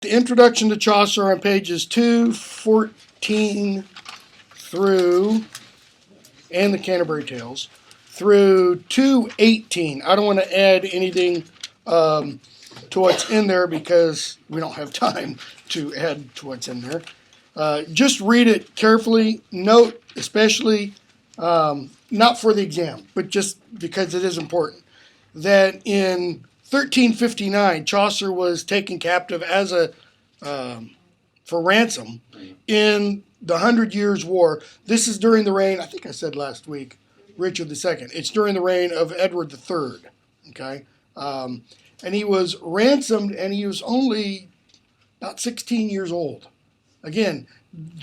The introduction to Chaucer on pages 214 through, and the Canterbury Tales, through 218. I don't want to add anything to what's in there because we don't have time to add to what's in there. Just read it carefully. Note, especially, not for the exam, but just because it is important, that in 1359, Chaucer was taken captive as a for ransom in the 100 Years' War. This is during the reign, I think I said last week, Richard II. It's during the reign of Edward III. Okay, and he was ransomed, and he was only about 16 years old. Again,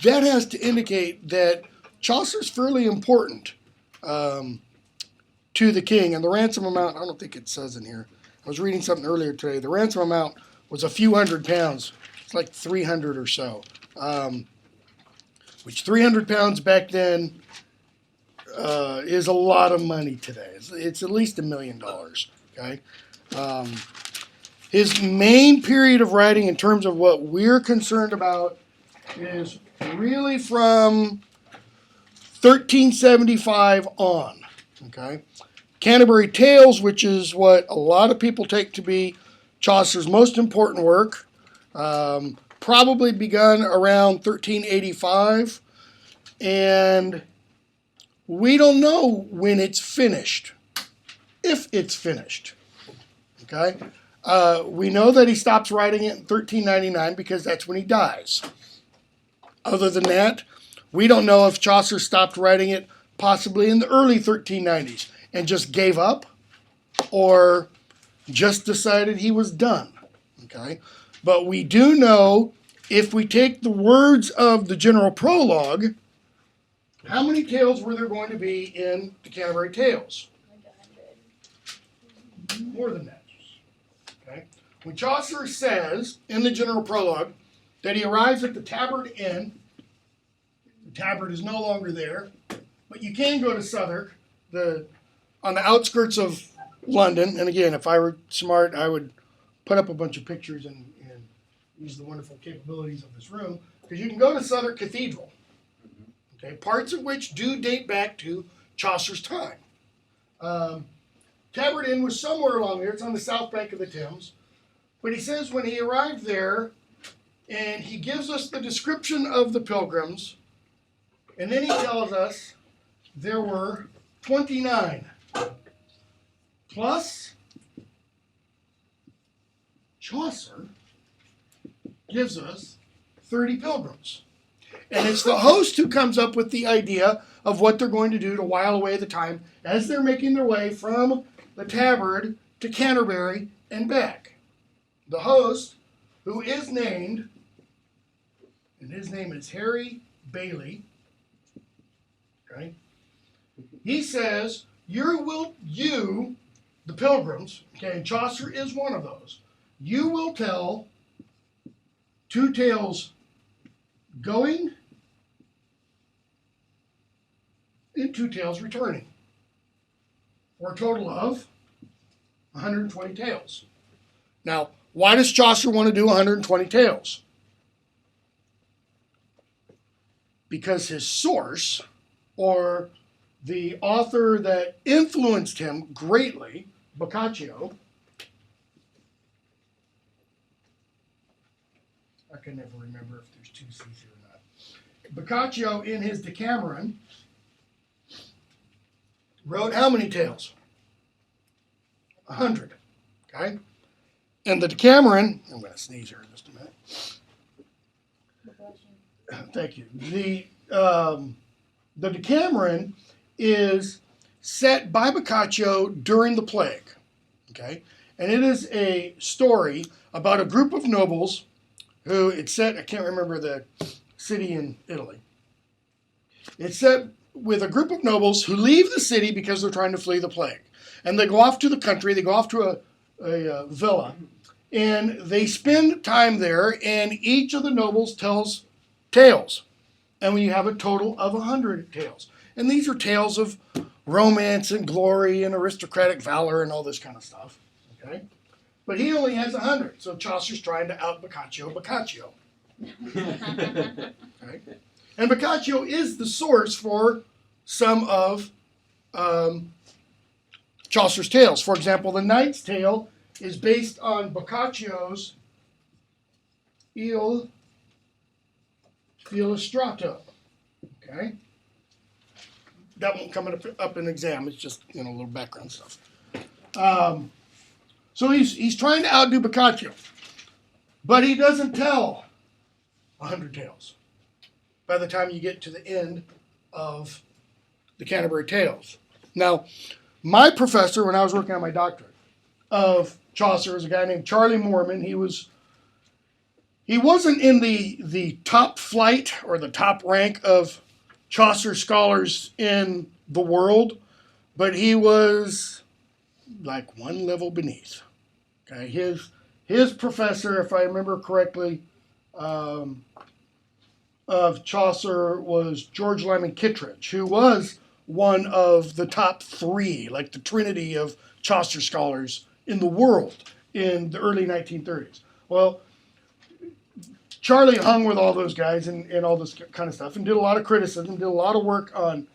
that has to indicate that Chaucer's fairly important to the king. And the ransom amount, I don't think it says in here. I was reading something earlier today. The ransom amount was a few £100s. It's like 300 or so. Which 300 pounds back then is a lot of money today. It's at least $1 million. Okay. His main period of writing, in terms of what we're concerned about, is really from 1375 on. Okay. Canterbury Tales, which is what a lot of people take to be Chaucer's most important work, probably begun around 1385, and we don't know when it's finished, if it's finished. Okay, we know that he stops writing it in 1399 because that's when he dies. Other than that, we don't know if Chaucer stopped writing it possibly in the early 1390s and just gave up, or just decided he was done. Okay, but we do know, if we take the words of the general prologue, how many tales were there going to be in the Canterbury Tales? More than that. Okay. When Chaucer says in the general prologue that he arrives at the Tabard Inn, the Tabard is no longer there, but you can go to Southwark, on the outskirts of London. And again, if I were smart, I would put up a bunch of pictures and use the wonderful capabilities of this room, because you can go to Southwark Cathedral. Okay, parts of which do date back to Chaucer's time. Tabard Inn was somewhere along there. It's on the south bank of the Thames. But he says when he arrived there, and he gives us the description of the pilgrims, and then he tells us there were 29. Plus, Chaucer gives us 30 pilgrims. And it's the host who comes up with the idea of what they're going to do to while away the time as they're making their way from the Tabard to Canterbury and back. The host, who is named, and his name is Harry Bailey, okay? He says, you, the pilgrims, okay, and Chaucer is one of those, you will tell 2 tales going and 2 tales returning, for a total of 120 tales. Now, why does Chaucer want to do 120 tales? Because his source, or the author that influenced him greatly, Boccaccio, I can never remember if there's 2 C's here or not. Boccaccio, in his Decameron, wrote how many tales? 100. Okay? And the Decameron, I'm going to sneeze here in just a minute. Thank you. The Decameron is set by Boccaccio during the plague. Okay? And it is a story about a group of nobles who, it's set, I can't remember the city in Italy. It's set with a group of nobles who leave the city because they're trying to flee the plague. And they go off to the country, they go off to a villa, and they spend time there, and each of the nobles tells tales. And we have a total of 100 tales. And these are tales of romance and glory and aristocratic valor and all this kind of stuff. Okay? but he only has 100. So Chaucer's trying to out Boccaccio. Okay? And Boccaccio is the source for some of Chaucer's tales. For example, the Knight's Tale is based on Boccaccio's Il Filostrato. Okay? That won't come up in exam. It's just, a little background stuff. So he's trying to outdo Boccaccio. But he doesn't tell 100 tales by the time you get to the end of the Canterbury Tales. Now, my professor, when I was working on my doctorate of Chaucer, was a guy named Charlie Moorman. He wasn't in the top flight or the top rank of Chaucer scholars in the world, but he was like one level beneath. Okay, his professor, if I remember correctly, of Chaucer was George Lyman Kittredge, who was one of the top three, like the trinity of Chaucer scholars in the world in the early 1930s. Well, Charlie hung with all those guys and all this kind of stuff and did a lot of criticism, did a lot of work on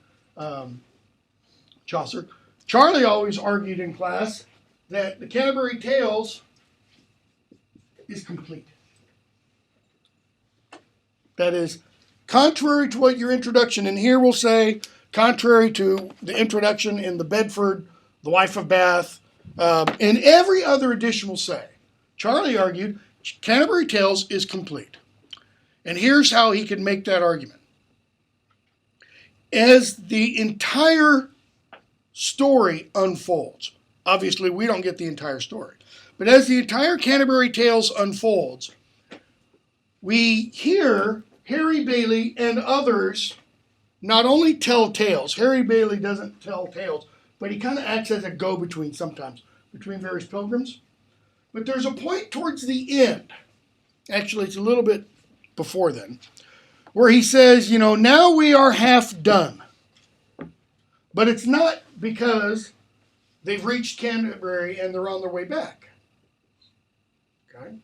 Chaucer. Charlie always argued in class that the Canterbury Tales is complete. That is, contrary to what your introduction, and here we'll say, contrary to the introduction in the Bedford, the Wife of Bath, and every other edition will say, Charlie argued, Canterbury Tales is complete. And here's how he could make that argument. As the entire story unfolds, obviously we don't get the entire story, but as the entire Canterbury Tales unfolds, we hear Harry Bailey and others not only tell tales. Harry Bailey doesn't tell tales, but he kind of acts as a go-between sometimes between various pilgrims. But there's a point towards the end, actually it's a little bit before then, where he says, now we are half done. But it's not because they've reached Canterbury and they're on their way back. Okay?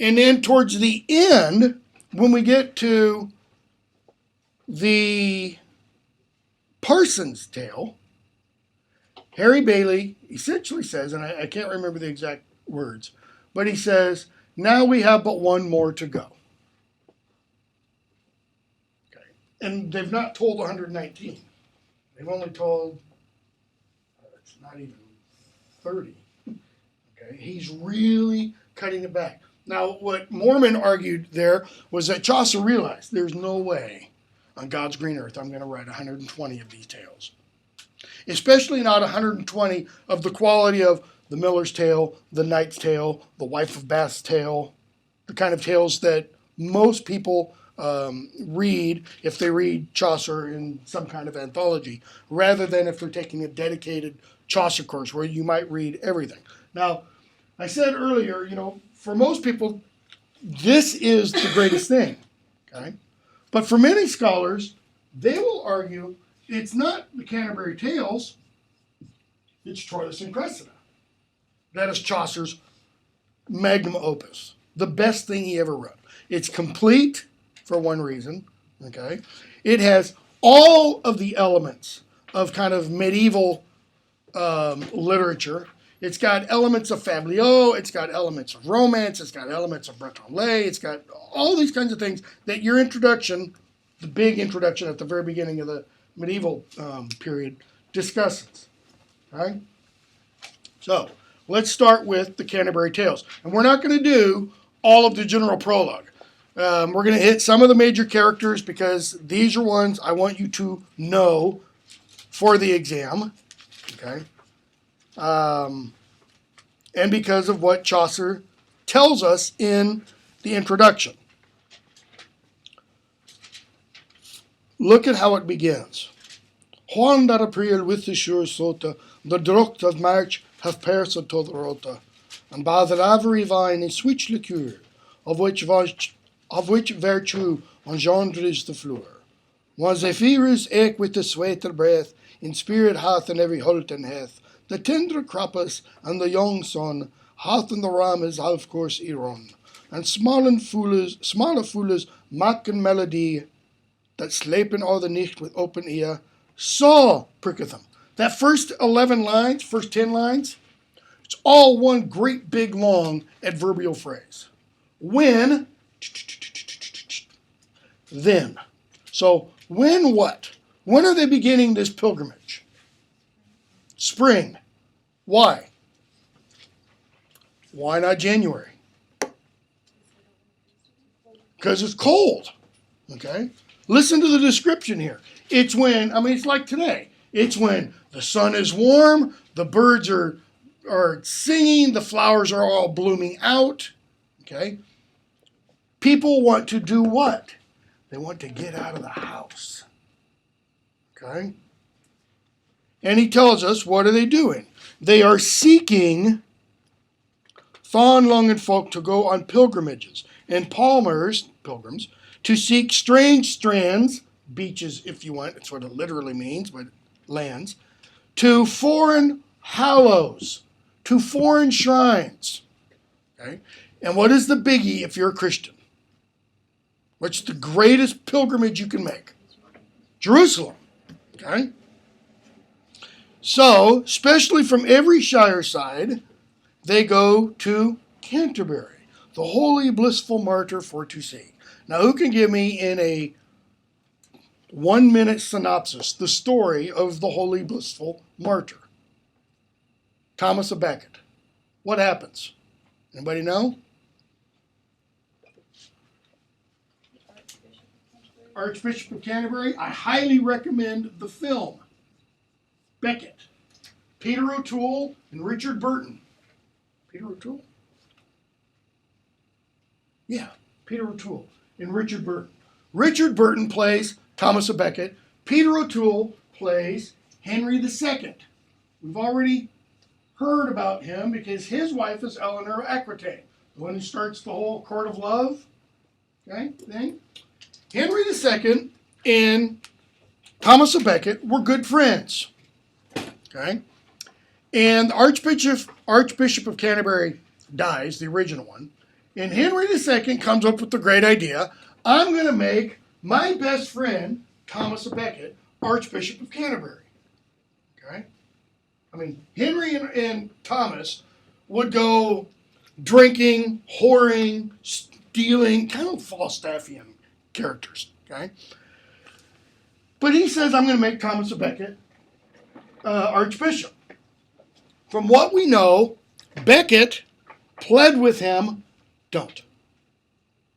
And then towards the end, when we get to the Parson's Tale, Harry Bailey essentially says, and I can't remember the exact words, but he says, now we have but one more to go. Okay. And they've not told 119. They've only told, it's not even 30. Okay. He's really cutting it back. Now, what Moorman argued there was that Chaucer realized there's no way on God's green earth I'm going to write 120 of these tales. Especially not 120 of the quality of the Miller's Tale, the Knight's Tale, the Wife of Bath's Tale, the kind of tales that most people read if they read Chaucer in some kind of anthology, rather than if they're taking a dedicated Chaucer course where you might read everything. Now, I said earlier, for most people, this is the greatest thing, okay? But for many scholars, they will argue it's not the Canterbury Tales, it's Troilus and Cressida. That is Chaucer's magnum opus, the best thing he ever wrote. It's complete, for one reason, okay? It has all of the elements of kind of medieval literature. It's got elements of fabliaux, it's got elements of romance, it's got elements of Breton-lais, it's got all these kinds of things that your introduction, the big introduction at the very beginning of the medieval period, discusses. Right? So, let's start with the Canterbury Tales. And we're not going to do all of the general prologue. We're going to hit some of the major characters because these are ones I want you to know for the exam. Okay? And because of what Chaucer tells us in the introduction. Look at how it begins. Juan dat April with the sure sota, the drucht of March have persa to the rota, and by the lavery vine in sweet liqueur, of which virtue engendres the fleur. One zephyrus eke with the sweeter breath, in spirit hath and every hulten hath, The tender krappus and the young son, hath in the ram is half course Iron, and smalle foolers maken melody that slepen all the nicht with open ear, so pricketh them. That first 11 lines, first 10 lines, it's all one great big long adverbial phrase. When, then. So when what? When are they beginning this pilgrimage? Spring. Why? Why not January? Because it's cold. Okay? Listen to the description here. It's when, it's like today. It's when the sun is warm, the birds are singing, the flowers are all blooming out. Okay? People want to do what? They want to get out of the house. Okay? And he tells us, what are they doing? They are seeking Thornlungen folk to go on pilgrimages, and pilgrims, to seek strange strands, beaches if you want, that's what it literally means, but lands, to foreign hallows, to foreign shrines. Okay? And what is the biggie if you're a Christian? What's the greatest pilgrimage you can make? Jerusalem. Okay? So, especially from every shire side, they go to Canterbury, the holy blissful martyr for to see. Now, who can give me in a 1-minute synopsis the story of the holy blissful martyr? Thomas of Becket. What happens? Anybody know? Archbishop of Canterbury. I highly recommend the film. Becket. Peter O'Toole and Richard Burton. Peter O'Toole? Yeah, Peter O'Toole and Richard Burton. Richard Burton plays Thomas of Becket. Peter O'Toole plays Henry II. We've already heard about him because his wife is Eleanor of Aquitaine, the one who starts the whole court of love thing. Henry II and Thomas of Becket were good friends. Okay? And the Archbishop of Canterbury dies, the original one, and Henry II comes up with the great idea, I'm going to make my best friend, Thomas of Becket, Archbishop of Canterbury. Okay? Henry and Thomas would go drinking, whoring, stealing, kind of Falstaffian characters. Okay? But he says, I'm going to make Thomas of Becket Archbishop. From what we know, Becket pled with him, don't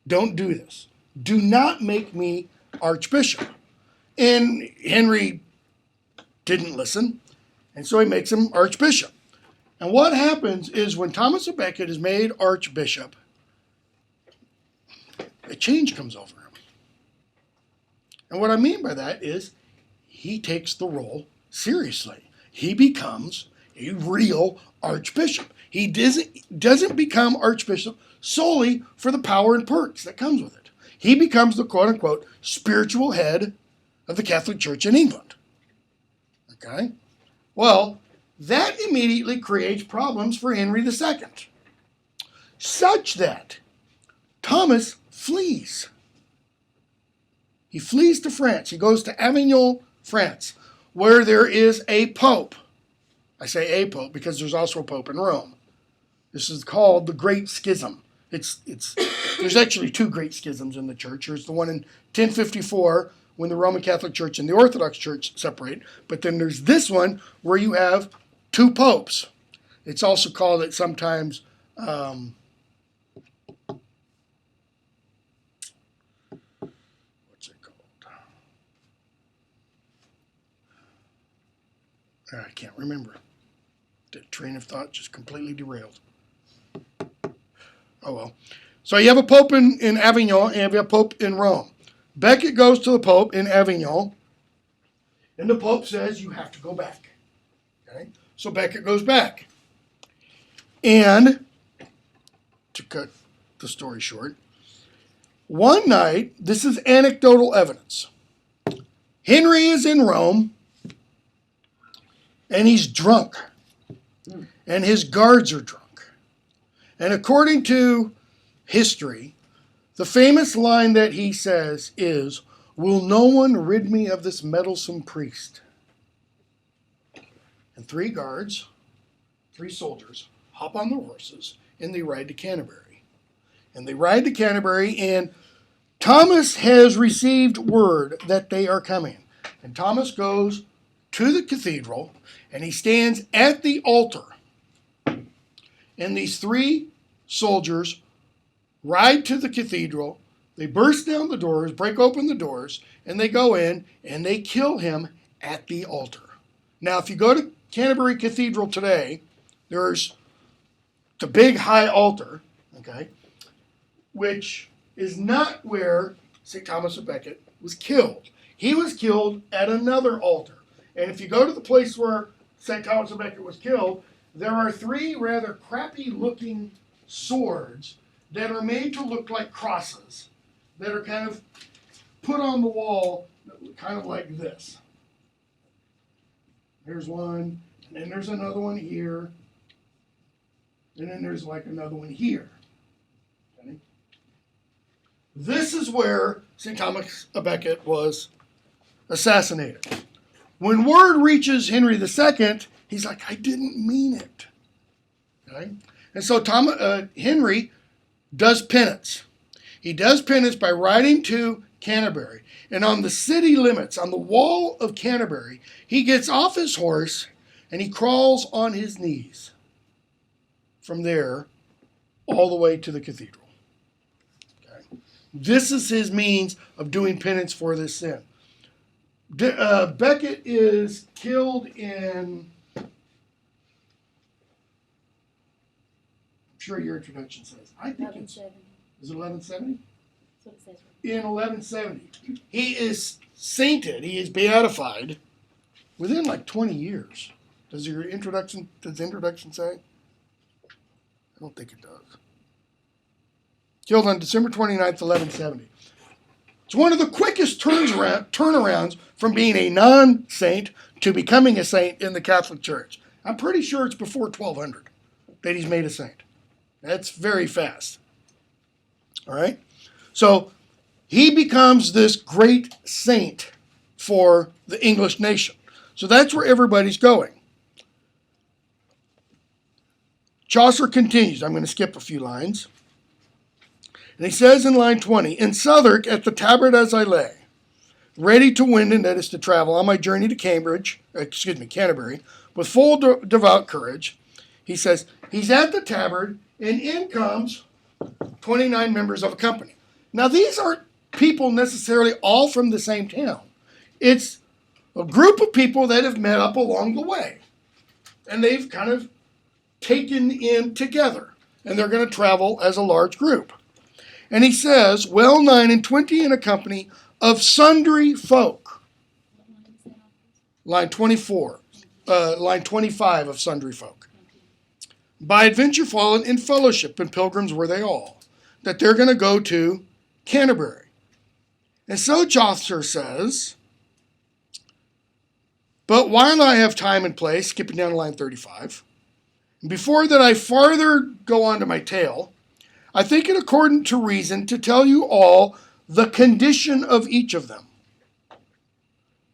do this. Do not make me Archbishop. And Henry didn't listen, and so he makes him Archbishop. And what happens is when Thomas of Becket is made Archbishop, a change comes over him. And what I mean by that is he takes the role seriously. He becomes a real Archbishop. He doesn't become Archbishop solely for the power and perks that comes with it. He becomes the quote-unquote spiritual head of the Catholic Church in England. Okay? Well, that immediately creates problems for Henry II, such that Thomas flees. He flees to France. He goes to Avignon, France, where there is a pope. I say a pope because there's also a pope in Rome. This is called the Great Schism. There's actually two great schisms in the church. There's the one in 1054 when the Roman Catholic Church and the Orthodox Church separate. But then there's this one where you have two popes. It's also called it sometimes what's it called? I can't remember. The train of thought just completely derailed. Oh well. So you have a pope in Avignon and you have a pope in Rome. Becket goes to the pope in Avignon, and the pope says you have to go back. Okay? So Becket goes back. And, to cut the story short, one night, this is anecdotal evidence. Henry is in Rome, and he's drunk. and his guards are drunk. And according to history, the famous line that he says is, "Will no one rid me of this meddlesome priest?" And three guards, three soldiers, hop on their horses and they ride to Canterbury. And they ride to Canterbury, and Thomas has received word that they are coming. And Thomas goes to the cathedral and he stands at the altar. And these three soldiers ride to the cathedral. They burst down the doors, break open the doors, and they go in and they kill him at the altar. Now, if you go to Canterbury Cathedral today, there's the big high altar, okay, which is not where St. Thomas of Becket was killed. He was killed at another altar. And if you go to the place where St. Thomas of Becket was killed, there are three rather crappy looking swords that are made to look like crosses that are kind of put on the wall kind of like this. There's one, and then there's another one here, and then there's like another one here. Okay? This is where St. Thomas of Becket was assassinated. When word reaches Henry II, he's like, "I didn't mean it." Okay? And so Henry does penance. He does penance by riding to Canterbury. And on the city limits, on the wall of Canterbury, he gets off his horse and he crawls on his knees from there all the way to the cathedral. Okay? This is his means of doing penance for this sin. Becket is killed in, I'm sure your introduction says, I think it's, is it 1170? That's what it says. In 1170. He is sainted, he is beatified within like 20 years. Does the introduction say? I don't think it does. Killed on December 29th, 1170. It's one of the quickest turnarounds from being a non-saint to becoming a saint in the Catholic Church. I'm pretty sure it's before 1200 that he's made a saint. That's very fast. All right? So he becomes this great saint for the English nation. So that's where everybody's going. Chaucer continues. I'm going to skip a few lines. And he says in line 20, "In Southwark at the tabard as I lay, ready to wind, and that is to travel on my journey to Canterbury, with full devout courage," he says, he's at the tabard, and in comes 29 members of a company. Now, these aren't people necessarily all from the same town. It's a group of people that have met up along the way. And they've kind of taken in together. And they're going to travel as a large group. And he says, "Well 9 and 20 in a company of sundry folk." Line 24. Line 25 of sundry folk. "By adventure fallen in fellowship, and pilgrims were they all," that they're going to go to Canterbury. And so Chaucer says, "But while I have time and place," skipping down to line 35, "before that I farther go on to my tale, I think it accordant to reason to tell you all the condition of each of them,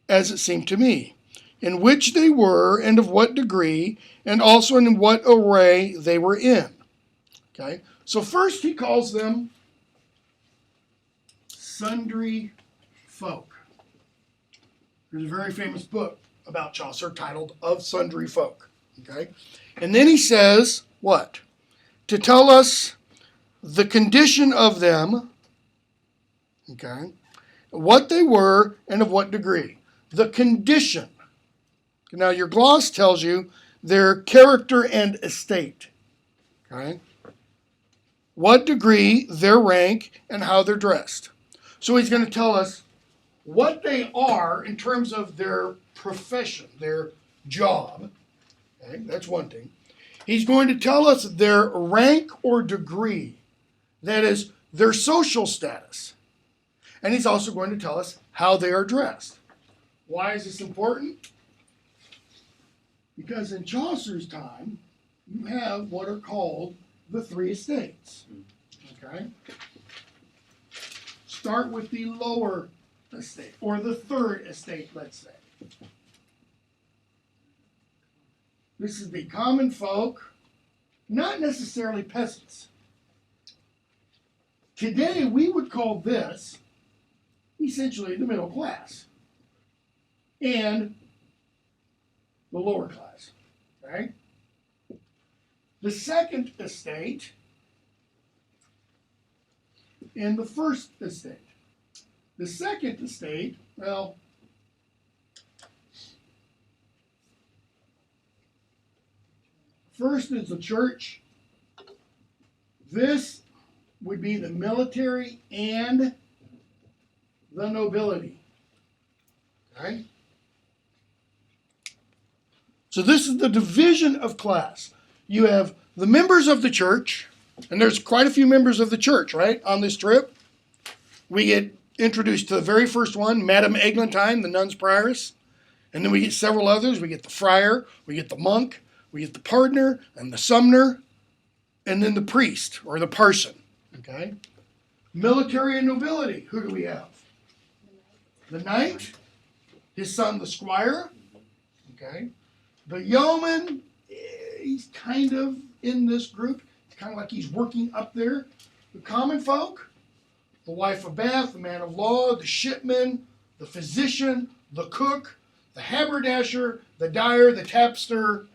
as it seemed to me, in which they were, and of what degree, and also in what array they were in." Okay, so first he calls them sundry folk. There's a very famous book about Chaucer titled Of Sundry Folk. Okay, and then he says what? To tell us the condition of them, okay, what they were, and of what degree. The condition. Now, your gloss tells you their character and estate. Okay? What degree, their rank, and how they're dressed. So he's going to tell us what they are in terms of their profession, their job. Okay? That's one thing. He's going to tell us their rank or degree. That is, their social status. And he's also going to tell us how they are dressed. Why is this important? Because in Chaucer's time, you have what are called the three estates. Okay? Start with the lower estate, or the third estate, let's say. This is the common folk, not necessarily peasants. Today, we would call this essentially the middle class and the lower class. Right? The second estate and the first estate. The second estate, well, first is the church. This would be the military and the nobility. Okay? So this is the division of class. You have the members of the church, and there's quite a few members of the church, right, on this trip. We get introduced to the very first one, Madame Eglantine, the nun's prioress. And then we get several others. We get the friar, we get the monk, we get the pardoner, and the sumner, and then the priest, or the parson. Okay? Military and nobility, who do we have? The knight, his son the squire. Okay? The yeoman, he's kind of in this group. It's kind of like he's working up there. The common folk, the wife of Bath, the man of law, the shipman, the physician, the cook, the haberdasher, the dyer, the tapster.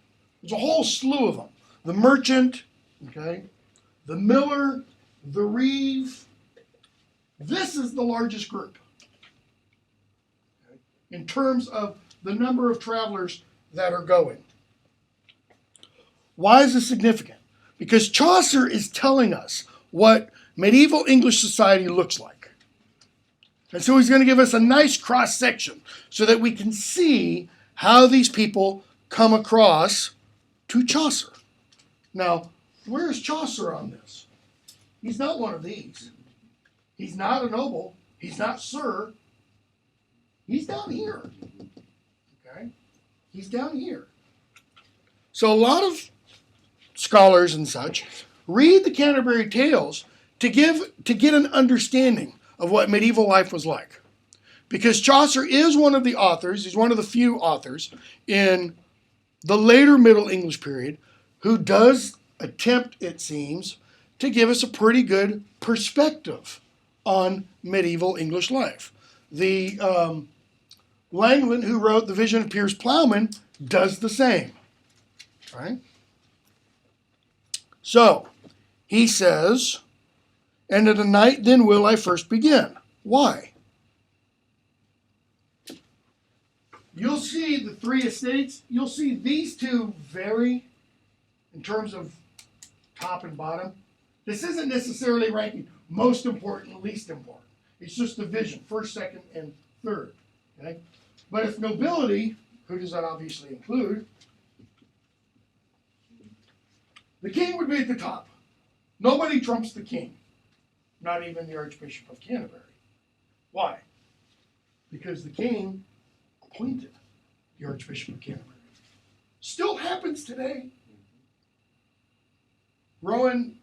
There's a whole slew of them. The merchant, okay, the miller, the reeve. This is the largest group, okay, in terms of the number of travelers that are going. Why is this significant? Because Chaucer is telling us what medieval English society looks like. And so he's going to give us a nice cross-section so that we can see how these people come across to Chaucer. Now, where is Chaucer on this? He's not one of these. He's not a noble. He's not sir. He's down here. Okay? He's down here. So a lot of scholars and such read the Canterbury Tales to get an understanding of what medieval life was like. Because Chaucer is one of the authors, he's one of the few authors in the later Middle English period who does attempt, it seems, to give us a pretty good perspective on medieval English life. The Langland, who wrote The Vision of Piers Plowman, does the same. Right? So, he says, and at a night then will I first begin. Why? You'll see the three estates, you'll see these two vary in terms of top and bottom. This isn't necessarily ranking most important, least important. It's just division, first, second, and third. Okay? But if nobility, who does that obviously include? The king would be at the top. Nobody trumps the king. Not even the Archbishop of Canterbury. Why? Because the king appointed the Archbishop of Canterbury. Still happens today. Rowan,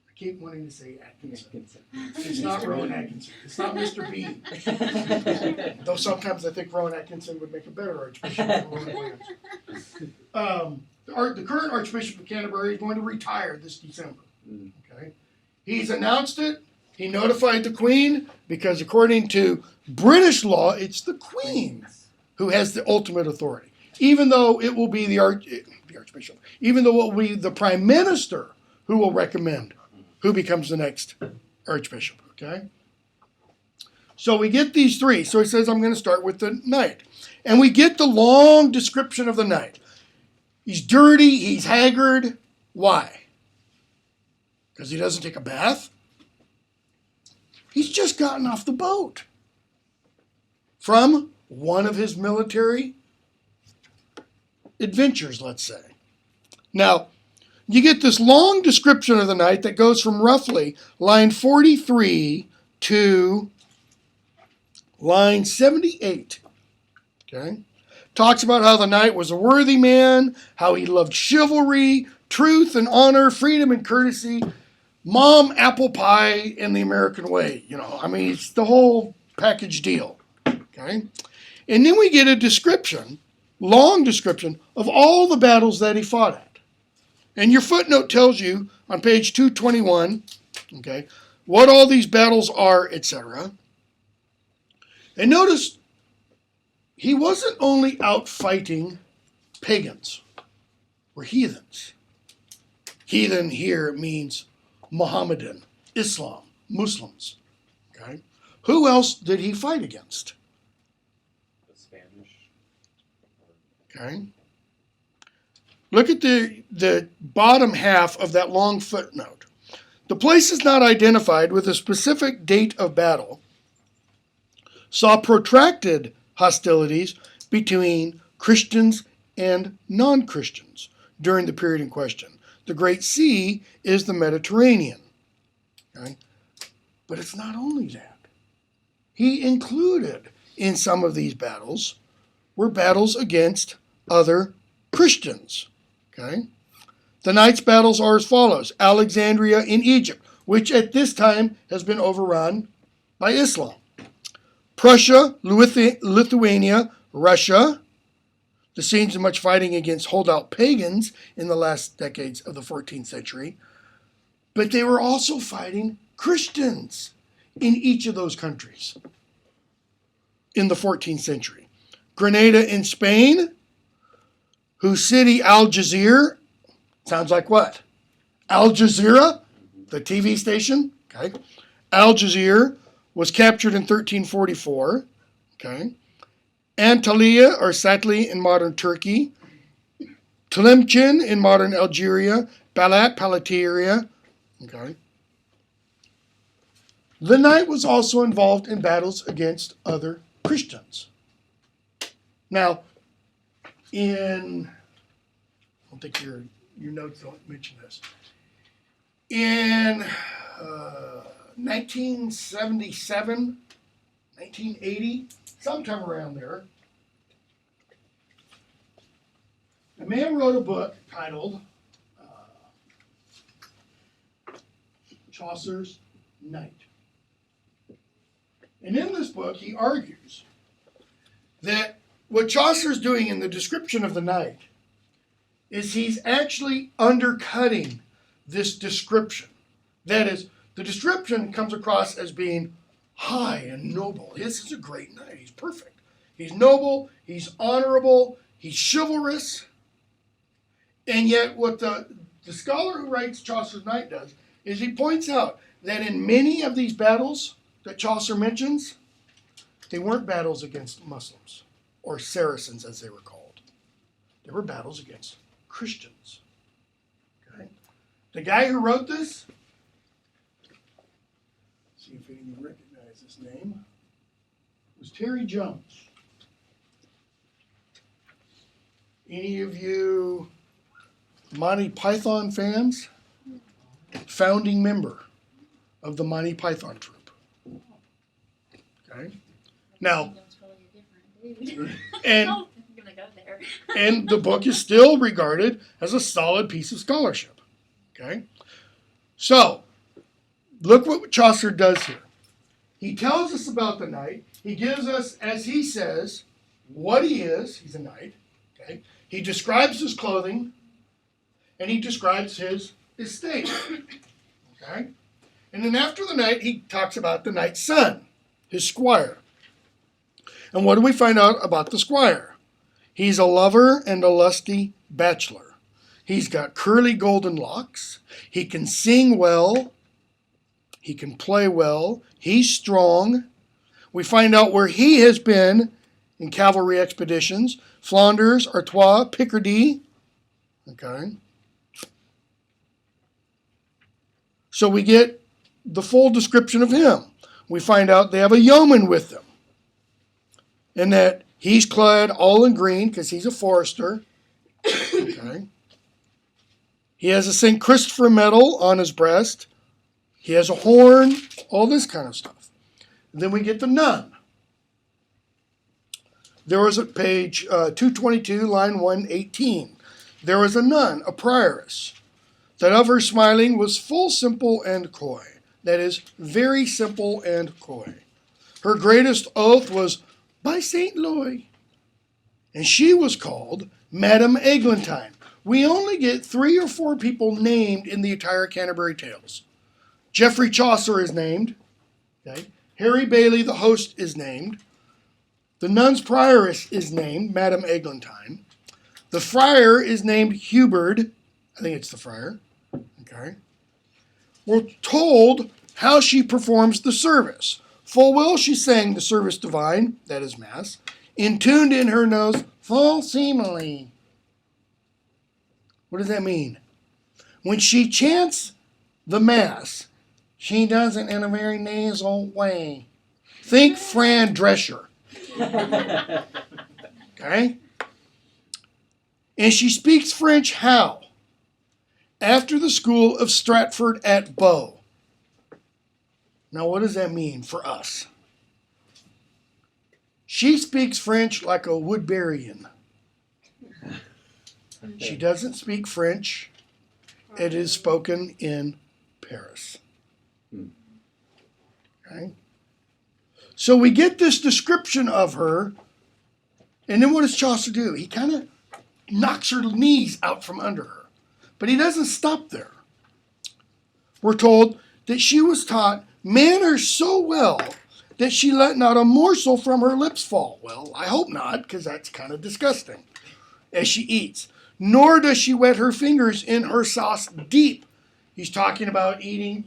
I keep wanting to say Atkinson. It's not Rowan Atkinson. It's not Mr. B. Though sometimes I think Rowan Atkinson would make a better Archbishop than Rowan Williams. The current Archbishop of Canterbury is going to retire this December. Okay, he's announced it. He notified the Queen because, according to British law, it's the Queen who has the ultimate authority. Even though it will be the Archbishop, even though it will be the Prime Minister who will recommend who becomes the next Archbishop. Okay. So we get these three. So he says, I'm going to start with the knight, and we get the long description of the knight. He's dirty, he's haggard. Why? Because he doesn't take a bath? He's just gotten off the boat from one of his military adventures, let's say. Now, you get this long description of the knight that goes from roughly line 43 to line 78. Okay? Talks about how the knight was a worthy man, how he loved chivalry, truth and honor, freedom and courtesy, mom, apple pie, and the American way. I mean, it's the whole package deal. Okay? And then we get a description, long description, of all the battles that he fought at. And your footnote tells you on page 221, okay, what all these battles are, etc. And notice, he wasn't only out fighting pagans or heathens. Heathen here means Mohammedan, Islam, Muslims. Okay? Who else did he fight against? The Spanish. Okay? Look at the bottom half of that long footnote. The places not identified with a specific date of battle saw protracted hostilities between Christians and non-Christians during the period in question. The Great Sea is the Mediterranean. Okay? But it's not only that. He included in some of these battles were battles against other Christians. Okay? The knight's battles are as follows. Alexandria in Egypt, which at this time has been overrun by Islam. Prussia, Lithuania, Russia. The scenes of much fighting against holdout pagans in the last decades of the 14th century. But they were also fighting Christians in each of those countries in the 14th century. Grenada in Spain, whose city Algeciras, sounds like what? Al Jazeera, the TV station. Okay. Algeciras was captured in 1344. Okay. Antalya or Satli in modern Turkey. Tlemcen in modern Algeria. Balat, Palatia. Okay. The knight was also involved in battles against other Christians. Now, I don't think your notes don't mention this. In 1977, 1980, sometime around there, a man wrote a book titled Chaucer's Knight. And in this book, he argues that what Chaucer's doing in the description of the knight is he's actually undercutting this description. That is, the description comes across as being high and noble. This is a great knight. He's perfect. He's noble. He's honorable. He's chivalrous. And yet what the scholar who writes Chaucer's Knight does is he points out that in many of these battles that Chaucer mentions, they weren't battles against Muslims or Saracens as they were called. They were battles against Christians. Okay? The guy who wrote this, see if we can recognize his name, was Terry Jones. Any of you Monty Python fans? Founding member of the Monty Python troupe. Okay? Now, and the book is still regarded as a solid piece of scholarship. Okay? So, look what Chaucer does here. He tells us about the knight. He gives us, as he says, what he is. He's a knight. Okay? He describes his clothing, and he describes his estate. Okay? And then after the knight, he talks about the knight's son, his squire. And what do we find out about the squire? He's a lover and a lusty bachelor. He's got curly golden locks. He can sing well. He can play well. He's strong. We find out where he has been in cavalry expeditions. Flanders, Artois, Picardy. Okay. So we get the full description of him. We find out they have a yeoman with them. And that he's clad all in green because he's a forester. Okay. He has a St. Christopher medal on his breast. He has a horn, all this kind of stuff. And then we get the nun. There was at page 222, line 118. There was a nun, a prioress, that of her smiling was full simple and coy. That is, very simple and coy. Her greatest oath was by St. Loy, and she was called Madame Eglantine. We only get 3 or 4 people named in the entire Canterbury Tales. Geoffrey Chaucer is named. Okay. Harry Bailey, the host, is named. The nun's prioress is named Madame Eglantine. The friar is named Hubert. I think it's the friar. Okay. We're told how she performs the service. Full well she sang the service divine, that is Mass, intuned in her nose full seemly. What does that mean? When she chants the Mass, she does it in a very nasal way. Think Fran Drescher. Okay? And she speaks French how? After the school of Stratford at Bow. Now, what does that mean for us? She speaks French like a Woodburyan. She doesn't speak French. It is spoken in Paris. Okay? So we get this description of her, and then what does Chaucer do? He kind of knocks her knees out from under her. But he doesn't stop there. We're told that she was taught manners so well that she let not a morsel from her lips fall. Well, I hope not, because that's kind of disgusting as she eats. Nor does she wet her fingers in her sauce deep. He's talking about eating,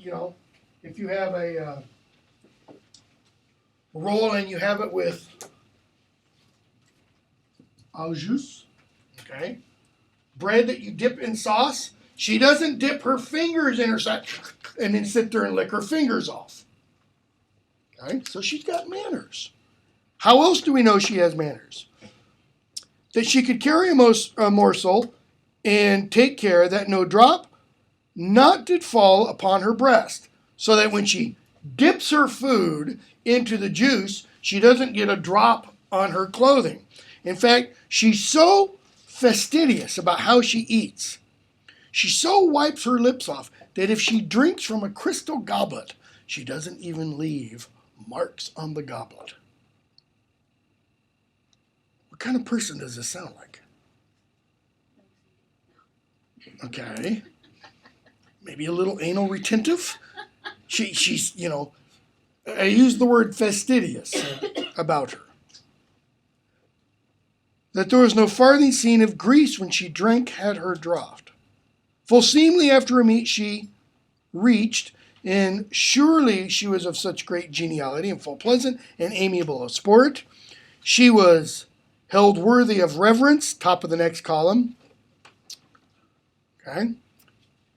if you have a roll and you have it with au jus, okay, bread that you dip in sauce, she doesn't dip her fingers in her sauce and then sit there and lick her fingers off. Okay, so she's got manners. How else do we know she has manners? That she could carry a morsel and take care that no drop not did fall upon her breast, so that when she dips her food into the juice, she doesn't get a drop on her clothing. In fact, she's so fastidious about how she eats. She so wipes her lips off that if she drinks from a crystal goblet, she doesn't even leave marks on the goblet. What kind of person does this sound like? Okay. Maybe a little anal retentive? She's, I use the word fastidious about her. That there was no farthing seen of grease when she drank had her draught. Full seemly after a meat she reached, and surely she was of such great geniality and full pleasant and amiable of sport. She was held worthy of reverence, top of the next column. Okay?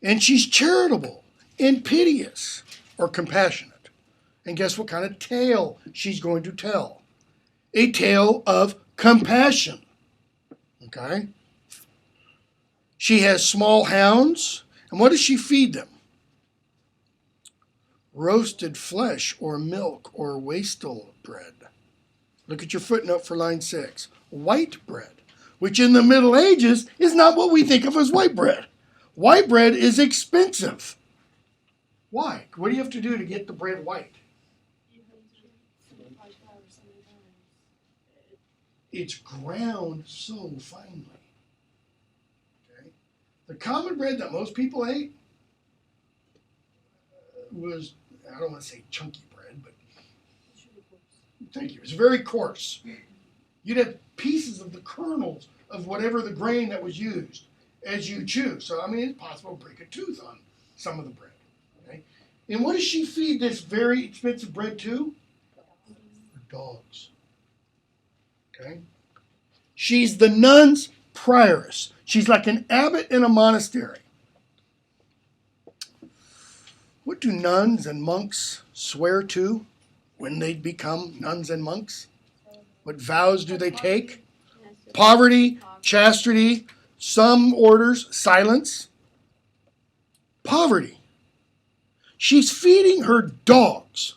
And she's charitable and piteous or compassionate. And guess what kind of tale she's going to tell? A tale of compassion. Okay? She has small hounds. And what does she feed them? Roasted flesh or milk or wastel bread. Look at your footnote for line 6. White bread, which in the Middle Ages is not what we think of as white bread. White bread is expensive. Why? What do you have to do to get the bread white? It's ground so finely. Okay? The common bread that most people ate was, I don't want to say chunky bread, but thank you. It's very coarse. You'd have pieces of the kernels of whatever the grain that was used as you chew. So, it's possible to break a tooth on some of the bread. Okay? And what does she feed this very expensive bread to? Her dogs. Okay? She's the nun's prioress. She's like an abbot in a monastery. What do nuns and monks swear to when they become nuns and monks? What vows do they take? Poverty, chastity, some orders, silence. Poverty. She's feeding her dogs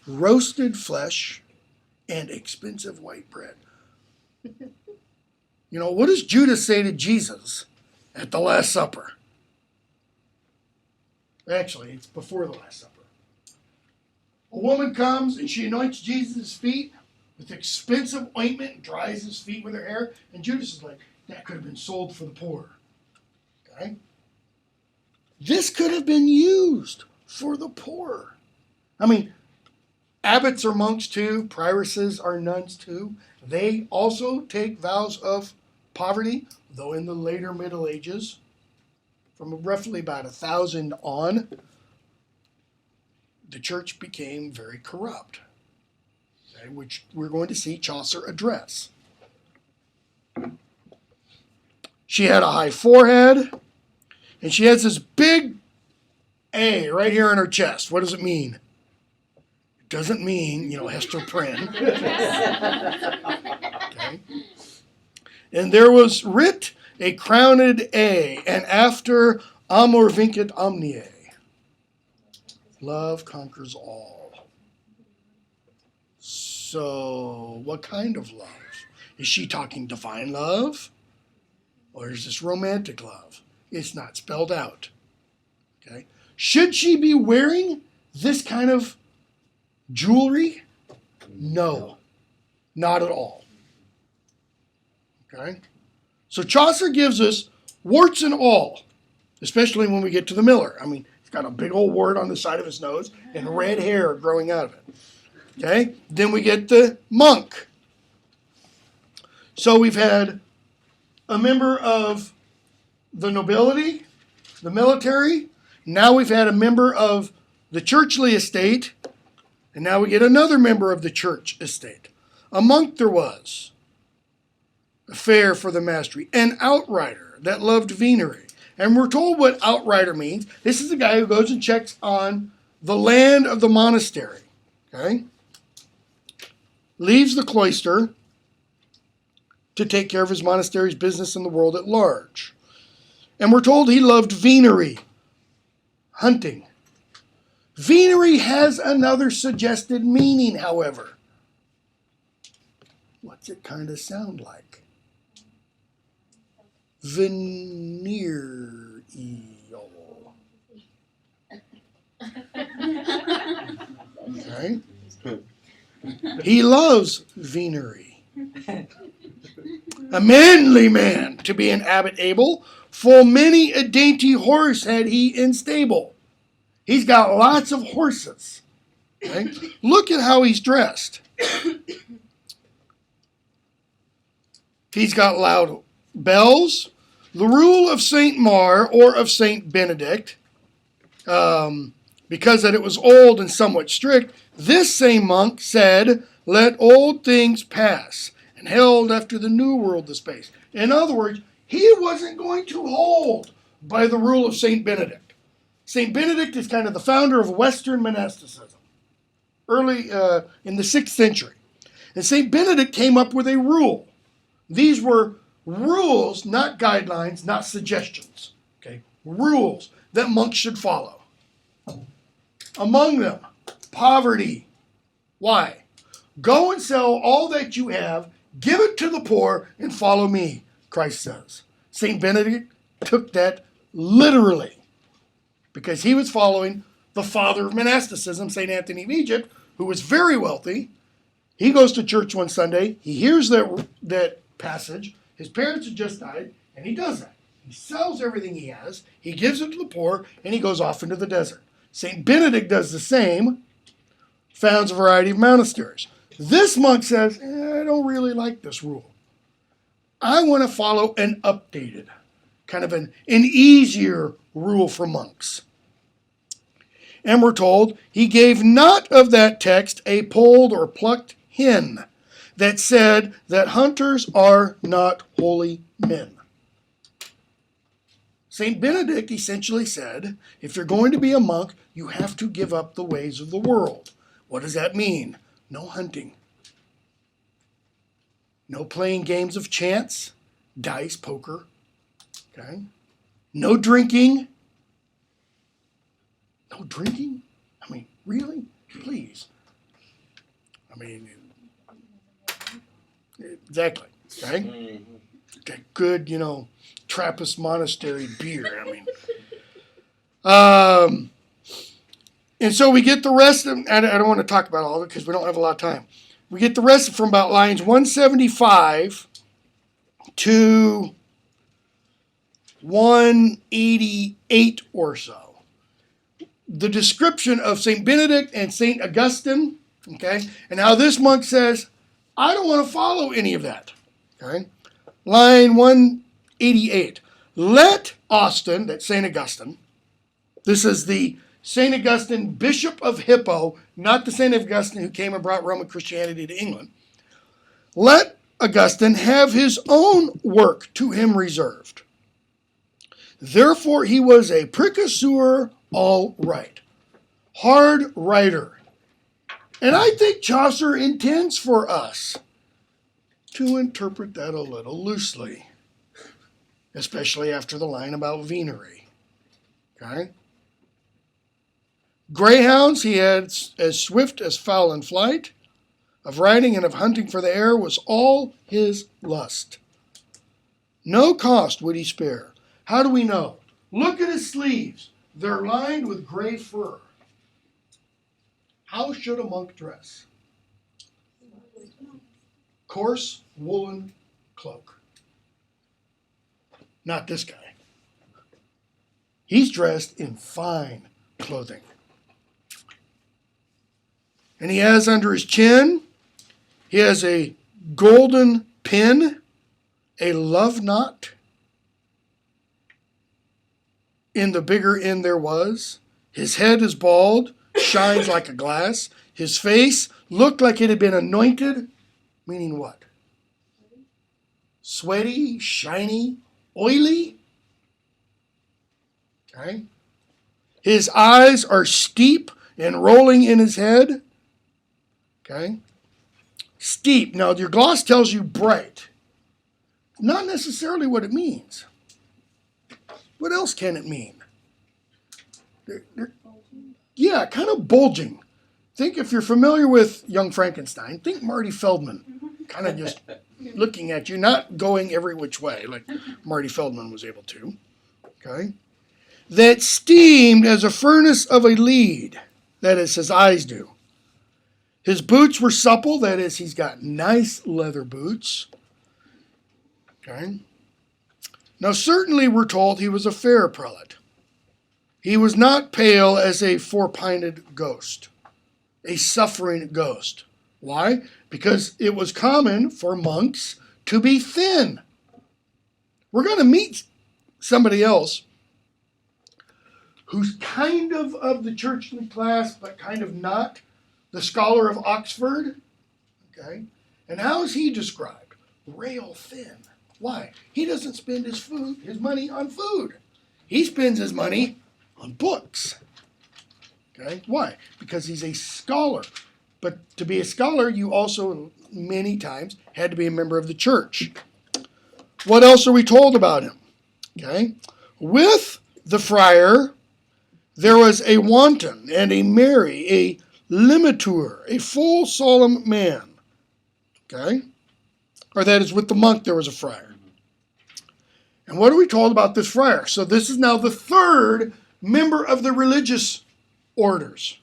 roasted flesh and expensive white bread. What does Judas say to Jesus at the Last Supper? Actually, it's before the Last Supper. A woman comes and she anoints Jesus' feet with expensive ointment and dries his feet with her hair. And Judas is like, that could have been sold for the poor. Okay? This could have been used for the poor. I mean, abbots are monks too. Prioresses are nuns too. They also take vows of poverty, though in the later Middle Ages, from roughly about 1000 on, the church became very corrupt, okay, which we're going to see Chaucer address. She had a high forehead, and she has this big A right here in her chest. What does it mean? It doesn't mean, Hester Prynne. Okay. And there was writ a crowned A, and after amor vincit omnia. Love conquers all. So, what kind of love? Is she talking divine love? Or is this romantic love? It's not spelled out. Okay. Should she be wearing this kind of jewelry? No, not at all. Okay. So Chaucer gives us warts and all, especially when we get to the miller. I mean, he's got a big old wart on the side of his nose and red hair growing out of it. Okay. Then we get the monk. So we've had a member of the nobility, the military. Now we've had a member of the churchly estate, and now we get another member of the church estate. A monk there was, a fair for the mastery, an outrider that loved venery. And we're told what outrider means. This is the guy who goes and checks on the land of the monastery. Okay? Leaves the cloister to take care of his monastery's business in the world at large. And we're told he loved venery, hunting. Venery has another suggested meaning, however. What's it kind of sound like? Venereal. Okay? He loves venery. A manly man to be an abbot able, full many a dainty horse had he in stable. He's got lots of horses. Okay? Look at how he's dressed. He's got loud bells. The rule of St. Mar or of St. Benedict, because that it was old and somewhat strict, this same monk said, let old things pass, and held after the new world the space. In other words, he wasn't going to hold by the rule of St. Benedict. St. Benedict is kind of the founder of Western monasticism, early in the 6th century. And St. Benedict came up with a rule. These were rules, not guidelines, not suggestions. Okay, rules that monks should follow. Among them, poverty. Why? Go and sell all that you have, give it to the poor, and follow me, Christ says. St. Benedict took that literally because he was following the father of monasticism, St. Anthony of Egypt, who was very wealthy. He goes to church one Sunday. He hears that passage. His parents had just died, and he does that. He sells everything he has. He gives it to the poor, and he goes off into the desert. St. Benedict does the same, founds a variety of monasteries. This monk says, I don't really like this rule. I want to follow an updated, kind of an easier rule for monks. And we're told he gave not of that text a polled or plucked hen that said that hunters are not holy men. St. Benedict essentially said, if you're going to be a monk, you have to give up the ways of the world. What does that mean? No hunting. No playing games of chance, dice, poker. Okay? No drinking. No drinking? I mean, really? Please. I mean, exactly. Okay? Okay, good, Trappist monastery beer. I mean, And so we get the rest of, I don't want to talk about all of it because we don't have a lot of time. We get the rest from about lines 175 to 188 or so. The description of St. Benedict and St. Augustine, okay, and how this monk says, I don't want to follow any of that, okay. Line 188. Let Austin, that's St. Augustine, this is the St. Augustine, Bishop of Hippo, not the St. Augustine who came and brought Roman Christianity to England. Let Augustine have his own work to him reserved. Therefore he was a precursor all right, hard writer. And I think Chaucer intends for us to interpret that a little loosely, especially after the line about venery. Okay? Greyhounds he had as swift as fowl in flight. Of riding and of hunting for the air was all his lust. No cost would he spare. How do we know? Look at his sleeves. They're lined with gray fur. How should a monk dress? Coarse woolen cloak. Not this guy. He's dressed in fine clothing. And he has under his chin, he has a golden pin, a love knot. In the bigger end there was. His head is bald, shines like a glass. His face looked like it had been anointed, meaning what? Sweaty, shiny, oily. Okay. His eyes are steep and rolling in his head. Okay. Steep. Now, your gloss tells you bright. Not necessarily what it means. What else can it mean? Yeah, kind of bulging. Think, if you're familiar with Young Frankenstein, think Marty Feldman. Kind of just looking at you, not going every which way like Marty Feldman was able to. Okay. That steamed as a furnace of a lead. That is, his eyes do. His boots were supple. That is, he's got nice leather boots. Okay. Now, certainly we're told he was a fair prelate. He was not pale as a four-pinted ghost, a suffering ghost. Why? Because it was common for monks to be thin. We're going to meet somebody else who's kind of the churchly class, but kind of not. The scholar of Oxford. Okay. And how is he described? Rail thin. Why? He doesn't spend his money on food. He spends his money on books. Okay. Why? Because he's a scholar. But to be a scholar, you also many times had to be a member of the church. What else are we told about him? Okay. With the friar, there was a wanton and a merry, a limiteur, a full solemn man. Okay? Or that is, with the monk there was a friar. And what are we told about this friar? So this is now the third member of the religious orders.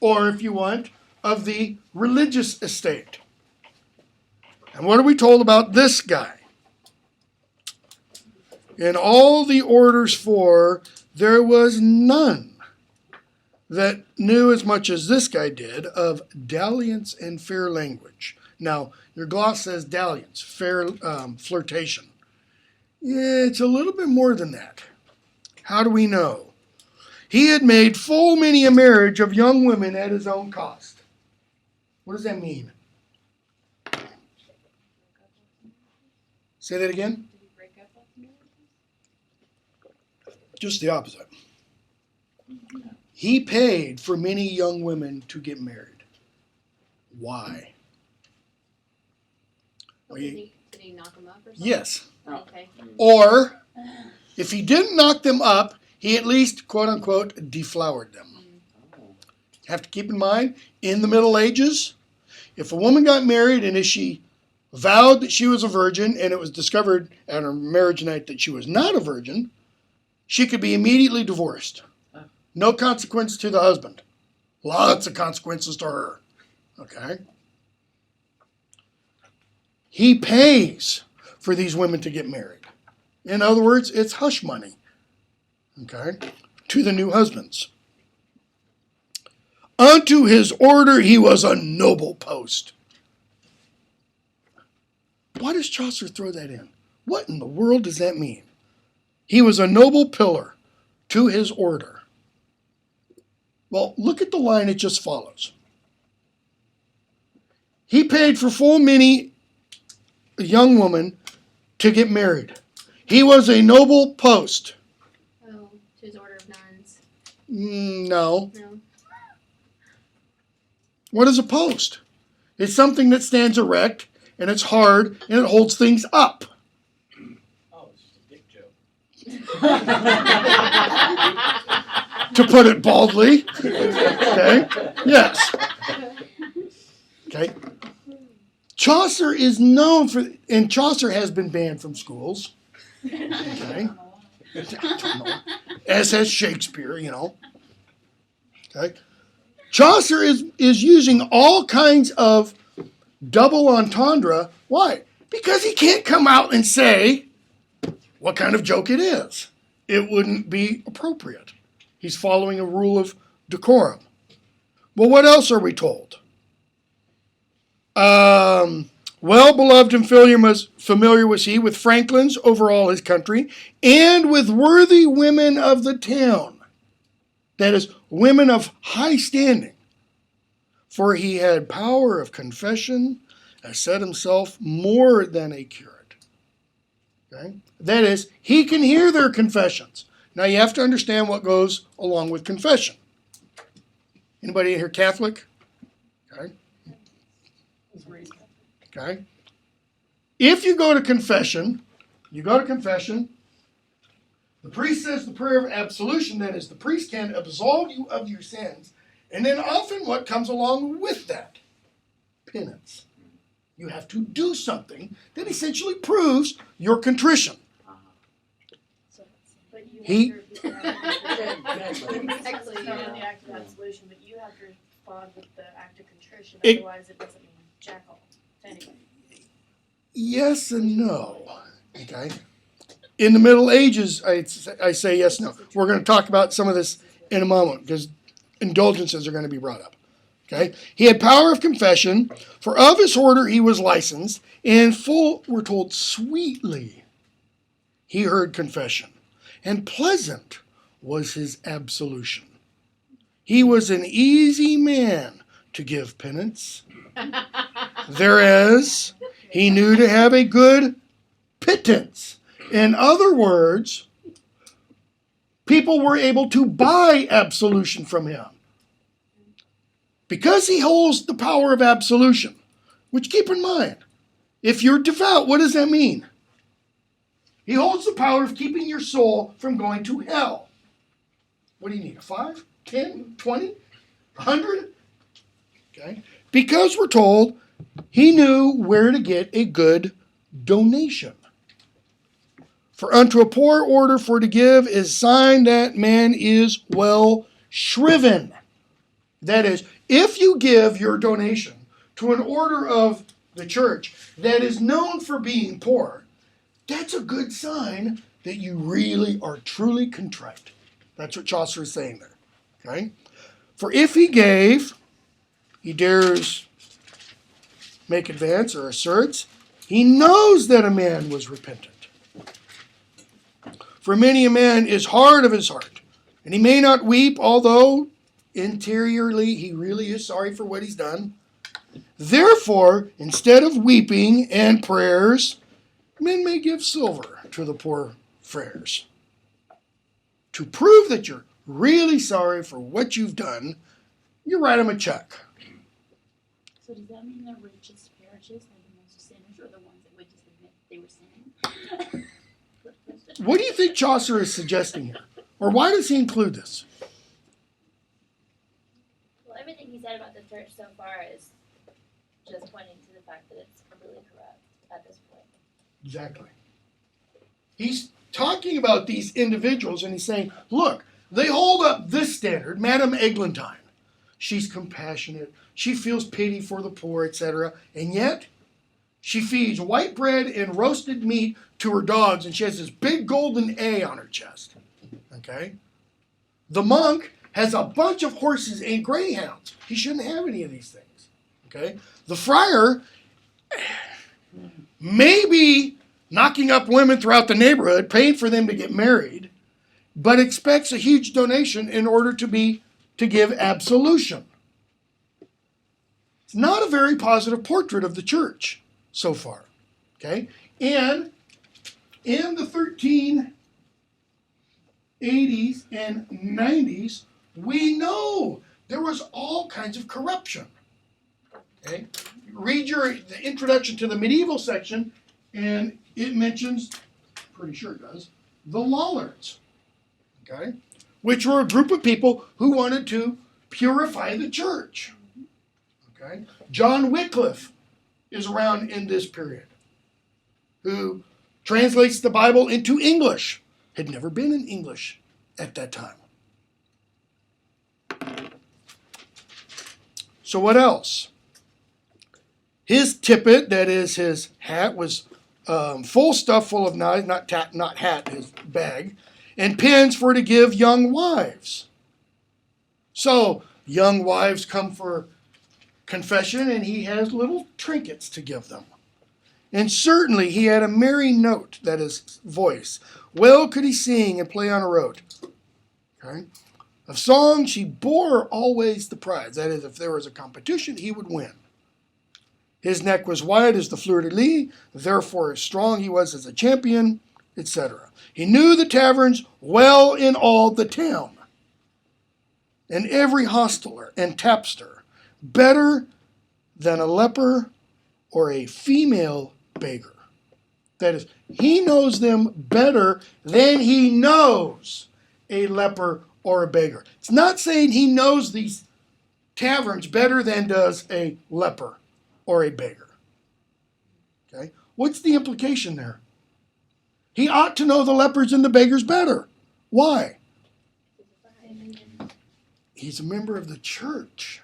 Or, if you want, of the religious estate. And what are we told about this guy? In all the orders four, there was none that knew as much as this guy did of dalliance and fair language. Now, your gloss says dalliance, fair flirtation. Yeah, it's a little bit more than that. How do we know? He had made full many a marriage of young women at his own cost. What does that mean? Say that again? Just the opposite. He paid for many young women to get married. Why? Did he knock them up or something? Yes. Oh, okay. Or, if he didn't knock them up, he at least, quote unquote, deflowered them. Have to keep in mind, in the Middle Ages, if a woman got married and if she vowed that she was a virgin and it was discovered at her marriage night that she was not a virgin, she could be immediately divorced. No consequence to the husband. Lots of consequences to her. Okay? He pays for these women to get married. In other words, it's hush money. Okay? To the new husbands. Unto his order he was a noble post. Why does Chaucer throw that in? What in the world does that mean? He was a noble pillar to his order. Well, look at the line it just follows. He paid for full many a young woman to get married. He was a noble post. Oh, to his order of nuns. No. No. What is a post? It's something that stands erect, and it's hard, and it holds things up. Oh, it's just a dick joke. To put it baldly. Okay? Yes. Okay? Chaucer is known for, and Chaucer has been banned from schools. Okay? As has Shakespeare, you know. Okay? Chaucer is using all kinds of double entendre. Why? Because he can't come out and say what kind of joke it is. It wouldn't be appropriate. He's following a rule of decorum. Well, what else are we told? Well beloved and familiar was he with franklins over all his country, and with worthy women of the town. That is, women of high standing. For he had power of confession, as said himself, more than a curate. Okay? That is, he can hear their confessions. Now you have to understand what goes along with confession. Anybody here Catholic? Okay. Okay. If you go to confession, the priest says the prayer of absolution, that is, the priest can absolve you of your sins, and then often what comes along with that? Penance. You have to do something that essentially proves your contrition. But you He- have to Exactly, it's not yeah. the act of absolution, but you have to respond with the act of contrition, It- otherwise it doesn't mean jack all to anyone. Yes and no. Okay. In the Middle Ages, I say yes, no. We're going to talk about some of this in a moment because indulgences are going to be brought up. Okay. He had power of confession, for of his order he was licensed, and full, we're told, sweetly he heard confession, and pleasant was his absolution. He was an easy man to give penance, thereas he knew to have a good pittance. In other words, people were able to buy absolution from him. Because he holds the power of absolution, which keep in mind, if you're devout, what does that mean? He holds the power of keeping your soul from going to hell. What do you need, a 5, 10, 20, 100? Okay. Because we're told he knew where to get a good donation. For unto a poor order for to give is sign that man is well shriven. That is, if you give your donation to an order of the church that is known for being poor, that's a good sign that you really are truly contrite. That's what Chaucer is saying there. Okay? For if he gave, he dares make advance or asserts, he knows that a man was repentant. For many a man is hard of his heart, and he may not weep, although interiorly he really is sorry for what he's done. Therefore, instead of weeping and prayers, men may give silver to the poor friars. To prove that you're really sorry for what you've done, you write them a check. So does that mean the richest parishes are the most sinners, or the ones that would just admit they were sinning? What do you think Chaucer is suggesting here? Or why does he include this? Well, everything he said about the church so far is just pointing to the fact that it's completely corrupt at this point. Exactly. He's talking about these individuals and he's saying, look, they hold up this standard, Madame Eglantine. She's compassionate. She feels pity for the poor, etc. And yet, she feeds white bread and roasted meat to her dogs, and she has this big golden A on her chest. Okay? The monk has a bunch of horses and greyhounds. He shouldn't have any of these things. Okay? The friar may be knocking up women throughout the neighborhood, paying for them to get married, but expects a huge donation in order to give absolution. It's not a very positive portrait of the church so far. Okay? And in the 1380s and 90s, we know there was all kinds of corruption. Okay? Read the introduction to the medieval section, and it mentions, pretty sure it does, the Lollards. Okay? Which were a group of people who wanted to purify the church. Okay? John Wycliffe is around in this period, who translates the Bible into English. Had never been in English at that time. So what else? His tippet, that is his hat, was full of knives, not hat, his bag, and pins for to give young wives. So young wives come for confession, and he has little trinkets to give them. And certainly he had a merry note, that is, voice. Well could he sing and play on a rote. Okay? Of songs he bore always the prize. That is, if there was a competition, he would win. His neck was wide as the fleur-de-lis, therefore as strong he was as a champion, etc. He knew the taverns well in all the town, and every hostler and tapster, better than a leper or a female beggar. That is, he knows them better than he knows a leper or a beggar. It's not saying he knows these taverns better than does a leper or a beggar. Okay? What's the implication there? He ought to know the lepers and the beggars better. Why? He's a member of the church.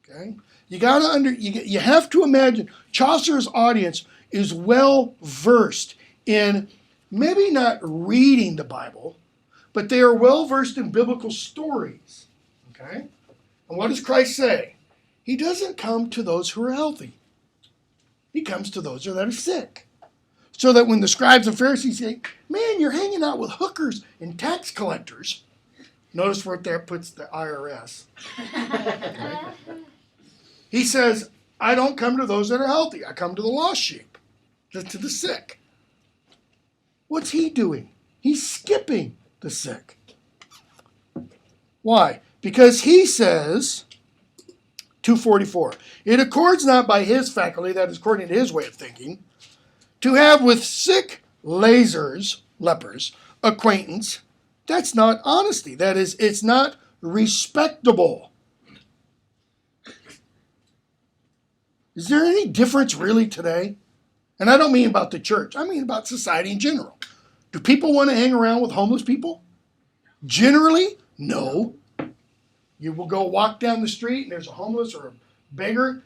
Okay? You have to imagine Chaucer's audience is well versed in maybe not reading the Bible, but they are well versed in biblical stories. Okay? And what does Christ say? He doesn't come to those who are healthy. He comes to those that are sick. So that when the scribes and Pharisees say, man, you're hanging out with hookers and tax collectors. Notice where that puts the IRS. Okay? He says, I don't come to those that are healthy. I come to the lost sheep, to the sick. What's he doing? He's skipping the sick. Why? Because he says, 244, it accords not by his faculty, that is according to his way of thinking, to have with sick lepers, acquaintance. That's not honesty. That is, it's not respectable. Is there any difference really today? And I don't mean about the church. I mean about society in general. Do people want to hang around with homeless people? Generally, no. You will go walk down the street and there's a homeless or a beggar.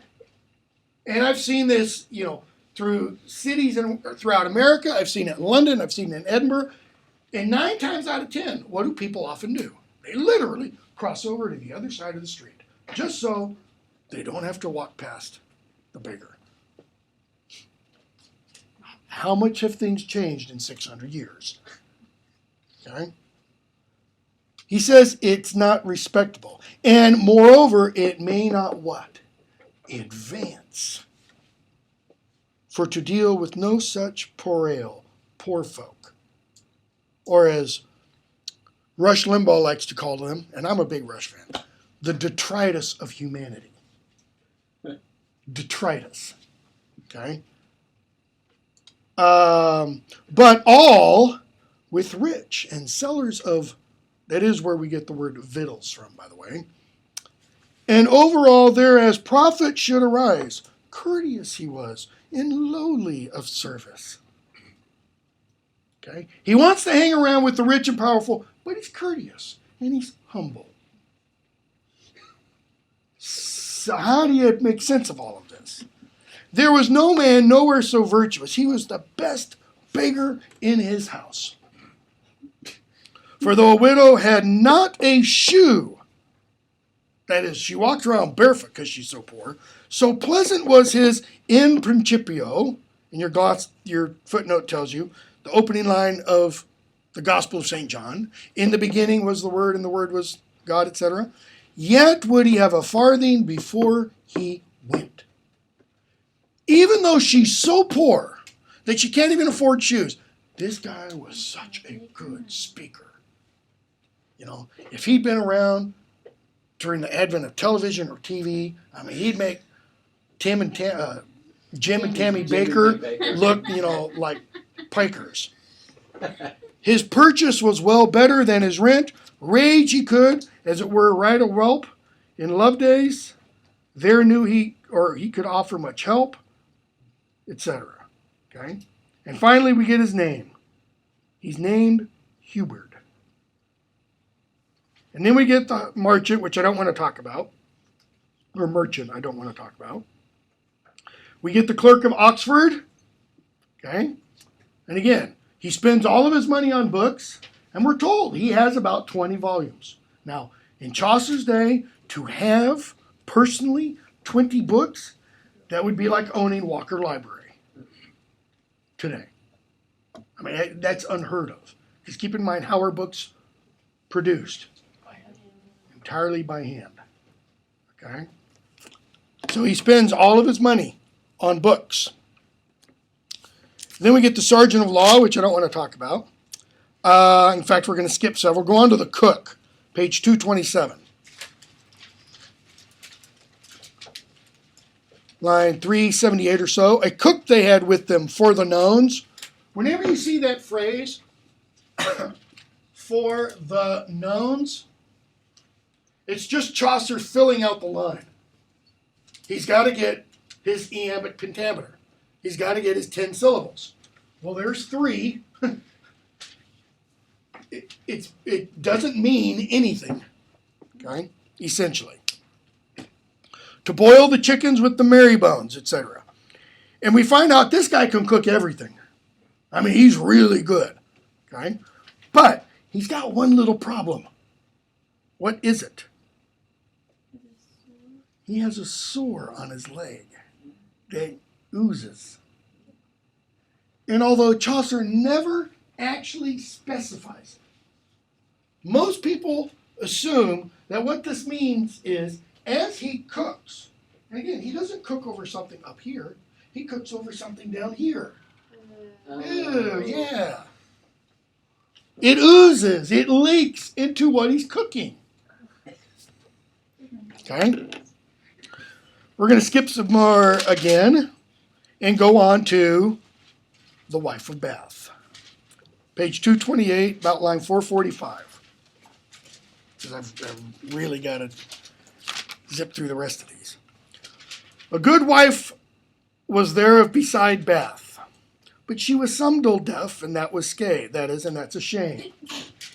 And I've seen this, through cities and throughout America. I've seen it in London. I've seen it in Edinburgh. And 9 times out of 10, what do people often do? They literally cross over to the other side of the street, just so they don't have to walk past the beggar. How much have things changed in 600 years? Okay? He says it's not respectable. And moreover, it may not what? Advance. For to deal with no such poor folk. Or as Rush Limbaugh likes to call them, and I'm a big Rush fan, the detritus of humanity. Detritus. Okay? But all with rich and sellers of, that is where we get the word victuals from, by the way. And overall, thereas profit should arise, courteous he was, and lowly of service. Okay? He wants to hang around with the rich and powerful, but he's courteous and he's humble. So how do you make sense of all of this? There was no man nowhere so virtuous. He was the best beggar in his house. For though a widow had not a shoe, that is, she walked around barefoot because she's so poor, so pleasant was his in principio, and your footnote tells you, the opening line of the Gospel of St. John, in the beginning was the Word, and the Word was God, etc. Yet would he have a farthing before he went. Even though she's so poor that she can't even afford shoes, this guy was such a good speaker. You know, if he'd been around during the advent of television or TV, I mean, he'd make Jim and Tammy Baker look, like pikers. His purchase was well better than his rent. Rage he could, as it were, ride a whelp. In love days, there knew he could offer much help, etc. Okay? And finally, we get his name. He's named Hubert. And then we get the merchant, which I don't want to talk about. Or merchant, I don't want to talk about. We get the clerk of Oxford. Okay? And again, he spends all of his money on books, and we're told he has about 20 volumes. Now, in Chaucer's day, to have personally 20 books, that would be like owning Walker Library today. I mean, that's unheard of. Because keep in mind, how are books produced? Entirely by hand. Okay? So he spends all of his money on books. Then we get the sergeant of law, which I don't want to talk about. In fact, we're going to skip several. Go on to the cook, page 227. Line 378 or so. A cook they had with them for the knowns. Whenever you see that phrase, for the knowns, it's just Chaucer filling out the line. He's got to get his iambic pentameter. He's got to get his 10 syllables. Well, there's 3. It doesn't mean anything, okay, essentially. To boil the chickens with the marrow bones, etc. And we find out this guy can cook everything. I mean, he's really good, okay? But he's got one little problem. What is it? He has a sore on his leg that oozes. And although Chaucer never actually specifies it, most people assume that what this means is as he cooks, and again, he doesn't cook over something up here, he cooks over something down here. Ew, yeah. It oozes, it leaks into what he's cooking. Okay? We're going to skip some more again and go on to the wife of Bath. Page 228, about line 445. Because I've really got to zip through the rest of these. A good wife was there beside Bath, but she was some dull deaf, and that was scathe. That is, and that's a shame.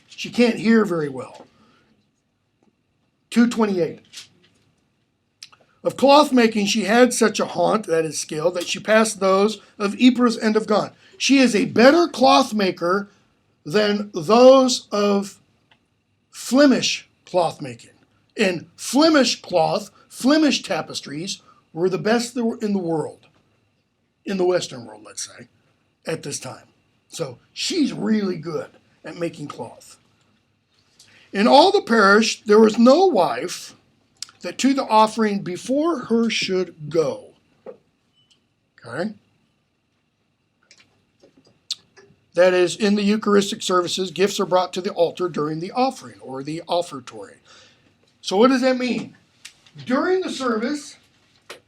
She can't hear very well. 228. Of cloth making she had such a haunt, that is skill, that she passed those of Ypres and of Gaunt. She is a better cloth maker than those of Flemish cloth making. In Flemish cloth, Flemish tapestries were the best in the world, in the Western world, let's say, at this time. So she's really good at making cloth. In all the parish, there was no wife that to the offering before her should go. Okay? That is, in the Eucharistic services, gifts are brought to the altar during the offering, or the offertory. So what does that mean? During the service,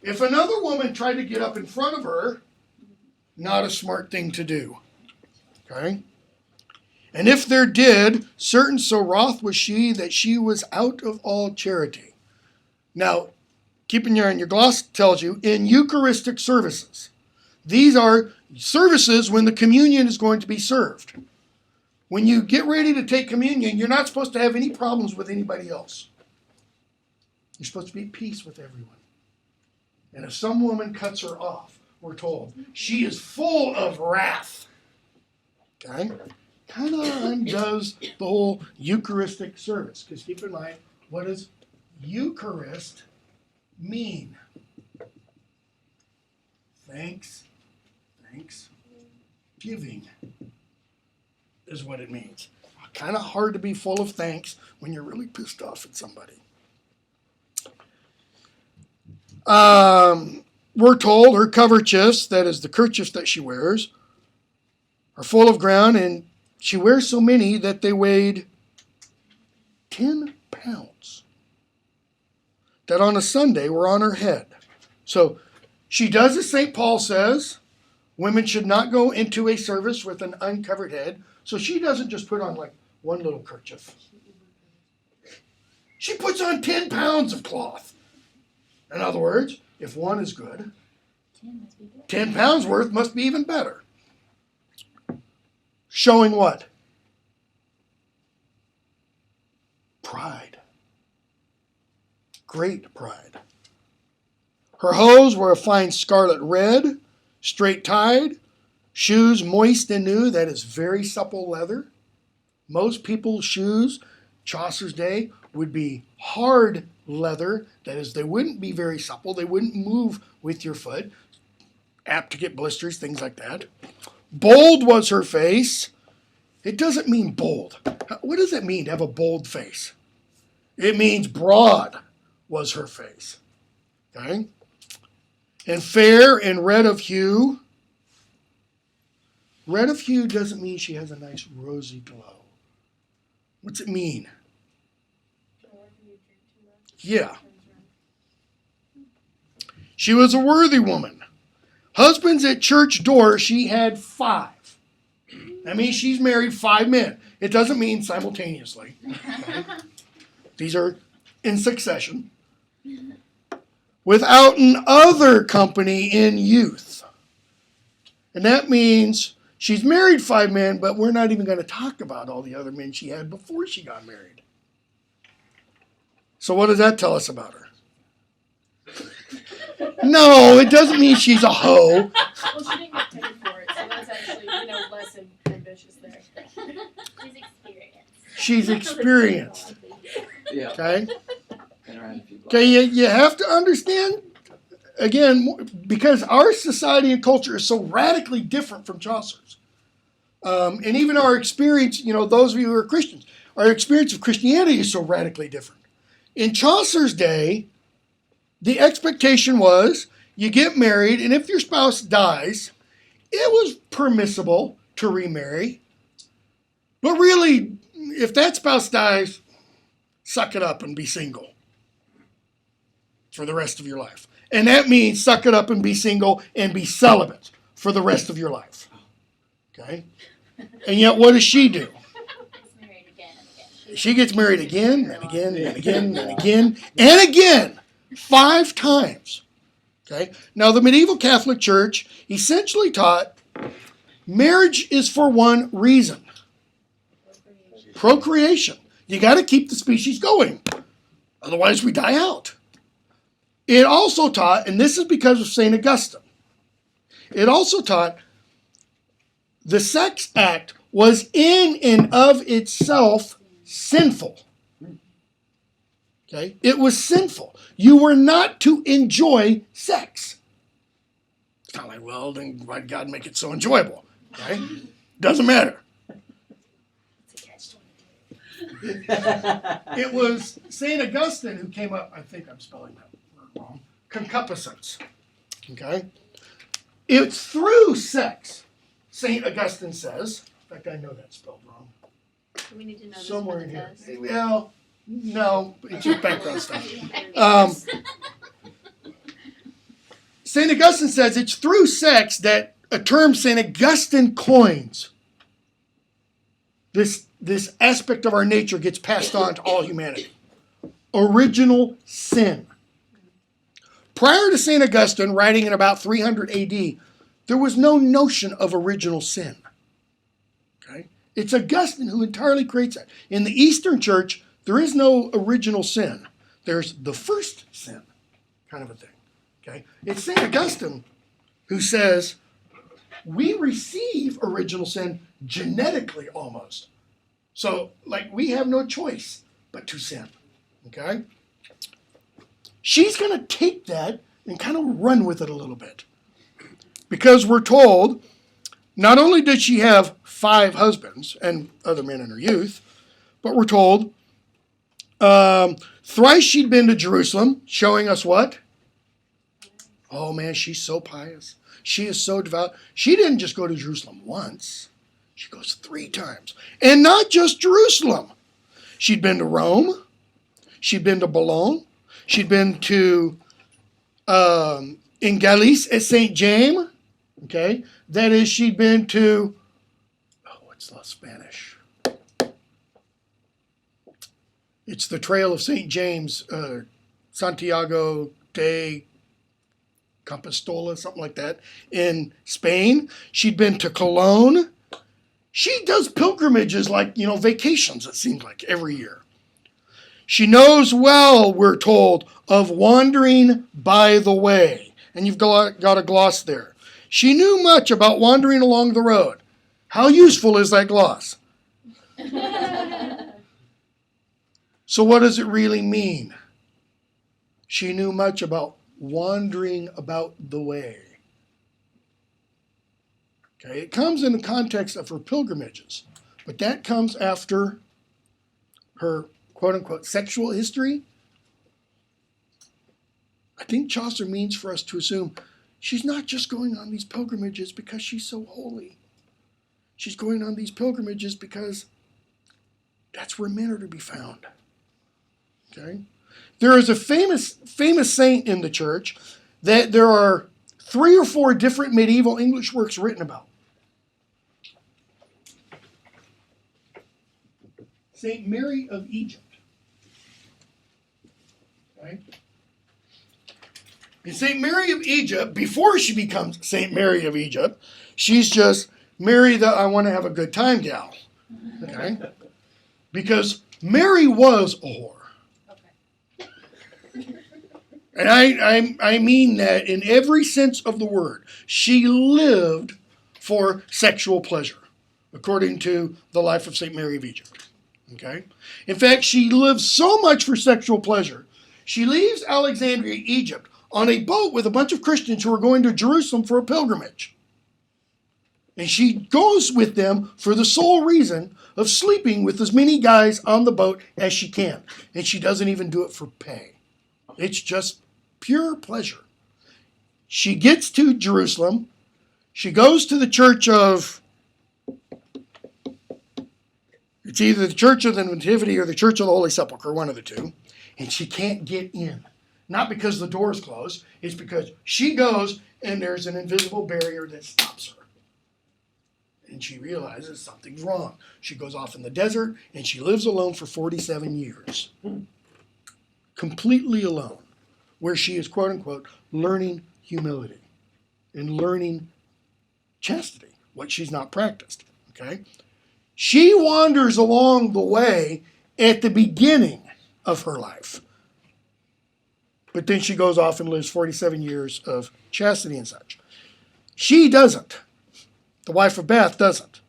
if another woman tried to get up in front of her, not a smart thing to do. Okay? And if there did, certain so wroth was she that she was out of all charity. Now, keep in your gloss tells you, in Eucharistic services. These are services when the communion is going to be served. When you get ready to take communion, you're not supposed to have any problems with anybody else. You're supposed to be at peace with everyone. And if some woman cuts her off, we're told, she is full of wrath. Okay? Kind of undoes the whole Eucharistic service. Because keep in mind, what does Eucharist mean? Thanks. Giving is what it means. Kind of hard to be full of thanks when you're really pissed off at somebody. We're told her coverchiefs, that is the kerchiefs that she wears, are full of ground, and she wears so many that they weighed 10 pounds. That on a Sunday were on her head. So she does as St. Paul says, women should not go into a service with an uncovered head. So she doesn't just put on like one little kerchief. She puts on 10 pounds of cloth. In other words, if one is good, 10 pounds worth must be even better. Showing what? Pride. Great pride. Her hose were a fine scarlet red, straight tied, shoes moist and new, that is very supple leather. Most people's shoes, Chaucer's day, would be hard leather, that is, they wouldn't be very supple, they wouldn't move with your foot, apt to get blisters, things like that. Bold was her face. It doesn't mean bold. What does it mean to have a bold face? It means broad was her face. Okay? And fair and red of hue. Red of hue doesn't mean she has a nice rosy glow. What's it mean? Yeah. She was a worthy woman. Husbands at church door, she had 5. That means she's married 5 men. It doesn't mean simultaneously. Okay? These are in succession. Without an other company in youth. And that means she's married 5 men, but we're not even going to talk about all the other men she had before she got married. So what does that tell us about her? No, it doesn't mean she's a hoe. Well, she didn't get paid for it, so that's actually, less ambitious there. She's experienced. She's experienced. Yeah. Okay? Been around a few blocks. Okay, you have to understand, again, because our society and culture is so radically different from Chaucer's. And even our experience, those of you who are Christians, our experience of Christianity is so radically different. In Chaucer's day, the expectation was you get married, and if your spouse dies, it was permissible to remarry. But really, if that spouse dies, suck it up and be single for the rest of your life. And that means suck it up and be single and be celibate for the rest of your life. Okay? And yet, what does she do? Gets married again and again. She gets married again and again and again and again and again. 5 times. Okay? Now, the medieval Catholic Church essentially taught marriage is for one reason. Procreation. You got to keep the species going. Otherwise, we die out. It also taught, and this is because of St. Augustine, it also taught the sex act was in and of itself sinful. Okay? It was sinful. You were not to enjoy sex. It's kind of like, well, then why did God make it so enjoyable? Okay? Doesn't matter. It was St. Augustine who came up, I think I'm spelling that word wrong, concupiscence. Okay? It's through sex, St. Augustine says. In fact, I know that's spelled wrong. Do we need to know this Somewhere for in the here. test? Well, no, it's just background stuff. St. Augustine says it's through sex that a term St. Augustine coins. This aspect of our nature gets passed on to all humanity. Original sin. Prior to St. Augustine, writing in about 300 AD, there was no notion of original sin. Okay? It's Augustine who entirely creates that. In the Eastern Church, there is no original sin. There's the first sin, kind of a thing. Okay? It's St. Augustine who says we receive original sin genetically almost. So, like, we have no choice but to sin. Okay? She's going to take that and kind of run with it a little bit. Because we're told, not only did she have 5 husbands and other men in her youth, but we're told thrice she'd been to Jerusalem, showing us what? Oh man, she's so pious. She is so devout. She didn't just go to Jerusalem once. She goes 3 times. And not just Jerusalem. She'd been to Rome. She'd been to Boulogne. She'd been to, in Galice at St. James. Okay. That is, she'd been to, what's the Spanish? It's the Trail of St. James, Santiago de Compostela, something like that, in Spain. She'd been to Cologne. She does pilgrimages like, vacations, it seems like, every year. She knows well, we're told, of wandering by the way. And you've got a gloss there. She knew much about wandering along the road. How useful is that gloss? So what does it really mean? She knew much about wandering about the way. Okay, it comes in the context of her pilgrimages, but that comes after her quote-unquote sexual history. I think Chaucer means for us to assume she's not just going on these pilgrimages because she's so holy. She's going on these pilgrimages because that's where men are to be found. Okay? There is a famous saint in the church that there are 3 or 4 different medieval English works written about. Saint Mary of Egypt. Okay? And Saint Mary of Egypt, before she becomes Saint Mary of Egypt, she's just Mary the I want to have a good time gal. Okay? Because Mary was a whore. And I mean that in every sense of the word. She lived for sexual pleasure, according to the life of St. Mary of Egypt. Okay? In fact, she lived so much for sexual pleasure, she leaves Alexandria, Egypt, on a boat with a bunch of Christians who are going to Jerusalem for a pilgrimage. And she goes with them for the sole reason of sleeping with as many guys on the boat as she can. And she doesn't even do it for pay. It's just pure pleasure. She gets to Jerusalem. She goes to the church of, it's either the Church of the Nativity or the Church of the Holy Sepulchre, one of the two. And she can't get in. Not because the door is closed. It's because she goes and there's an invisible barrier that stops her. And she realizes something's wrong. She goes off in the desert and she lives alone for 47 years. Completely alone. Where she is, quote unquote, learning humility and learning chastity, what she's not practiced. Okay? She wanders along the way at the beginning of her life. But then she goes off and lives 47 years of chastity and such. She doesn't. The wife of Bath doesn't.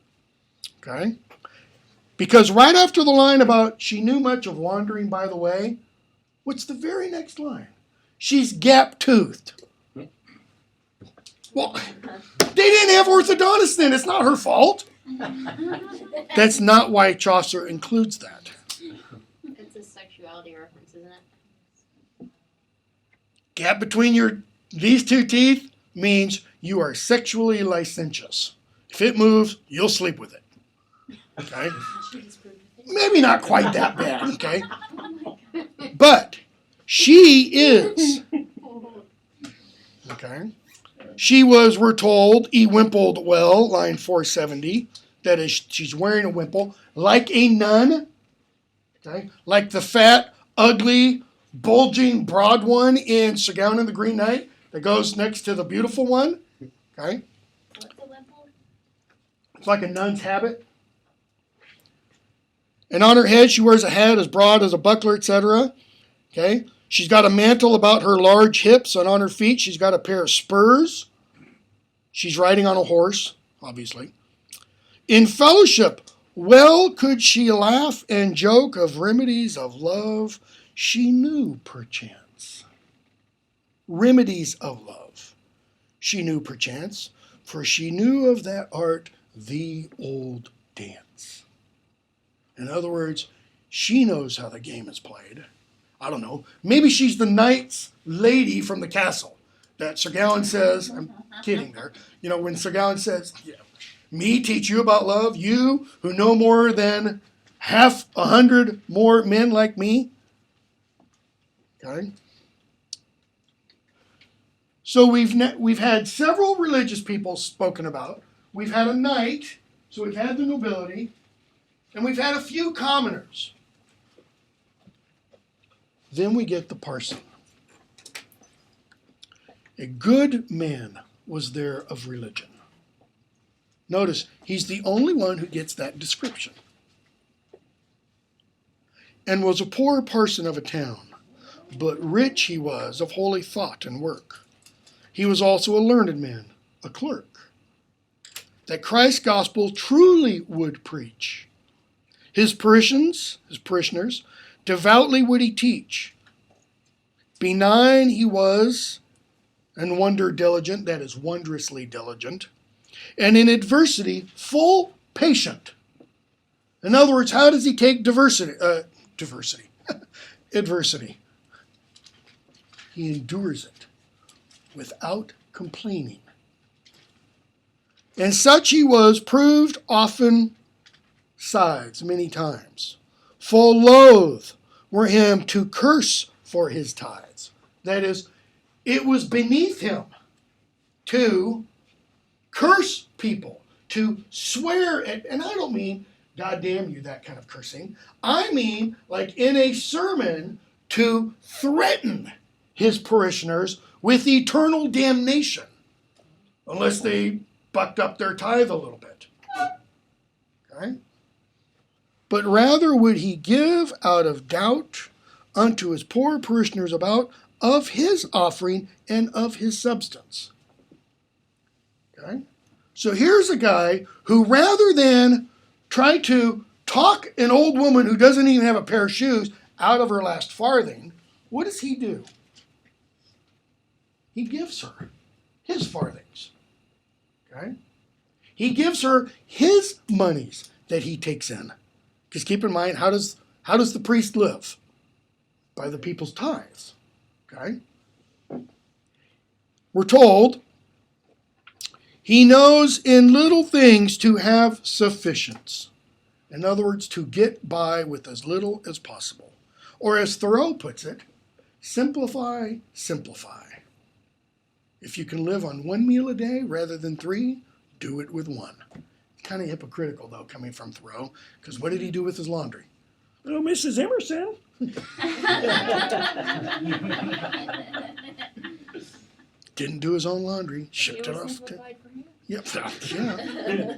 Okay? Because right after the line about she knew much of wandering by the way, what's the very next line? She's gap-toothed. Well, they didn't have orthodontists then. It's not her fault. That's not why Chaucer includes that. It's a sexuality reference, isn't it? Gap between these 2 teeth means you are sexually licentious. If it moves, you'll sleep with it. Okay? Maybe not quite that bad, okay? But she is. Okay? She was, we're told, wimpled well, line 470. That is, she's wearing a wimple like a nun. Okay? Like the fat, ugly, bulging, broad one in Sir Gawain and the Green Knight that goes next to the beautiful one. Okay? What's a wimple? It's like a nun's habit. And on her head, she wears a hat as broad as a buckler, etc. Okay? She's got a mantle about her large hips, and on her feet she's got a pair of spurs. She's riding on a horse, obviously. In fellowship, well could she laugh and joke of remedies of love she knew perchance. Remedies of love she knew perchance, for she knew of that art the old dance. In other words, she knows how the game is played. I don't know. Maybe she's the knight's lady from the castle that Sir Gawain says, I'm kidding there, when Sir Gawain says, me teach you about love, you who know more than 100 more men like me. Okay? So we've had several religious people spoken about. We've had a knight, so we've had the nobility, and we've had a few commoners. Then we get the parson. A good man was there of religion. Notice, he's the only one who gets that description. And was a poor parson of a town, but rich he was of holy thought and work. He was also a learned man, a clerk, that Christ's gospel truly would preach. His parishioners, devoutly would he teach. Benign he was, and wonder diligent, that is wondrously diligent, and in adversity full patient. In other words, how does he take adversity? He endures it without complaining. And such he was proved often sides many times. Full loath were him to curse for his tithes. That is, it was beneath him to curse people, to swear at, and I don't mean, God damn you, that kind of cursing. I mean, like in a sermon, to threaten his parishioners with eternal damnation, unless they bucked up their tithe a little bit. Okay? But rather would he give out of doubt unto his poor parishioners about of his offering and of his substance. Okay? So here's a guy who, rather than try to talk an old woman who doesn't even have a pair of shoes out of her last farthing, what does he do? He gives her his farthings. Okay? He gives her his monies that he takes in. Because keep in mind, how does the priest live? By the people's tithes. Okay? We're told he knows in little things to have sufficiency. In other words, to get by with as little as possible. Or as Thoreau puts it, simplify, simplify. If you can live on one meal a day rather than 3, do it with 1. Kind of hypocritical, though, coming from Thoreau, because what did he do with his laundry? Oh, Mrs. Emerson. Didn't do his own laundry. Shipped it off. Yep. Yeah.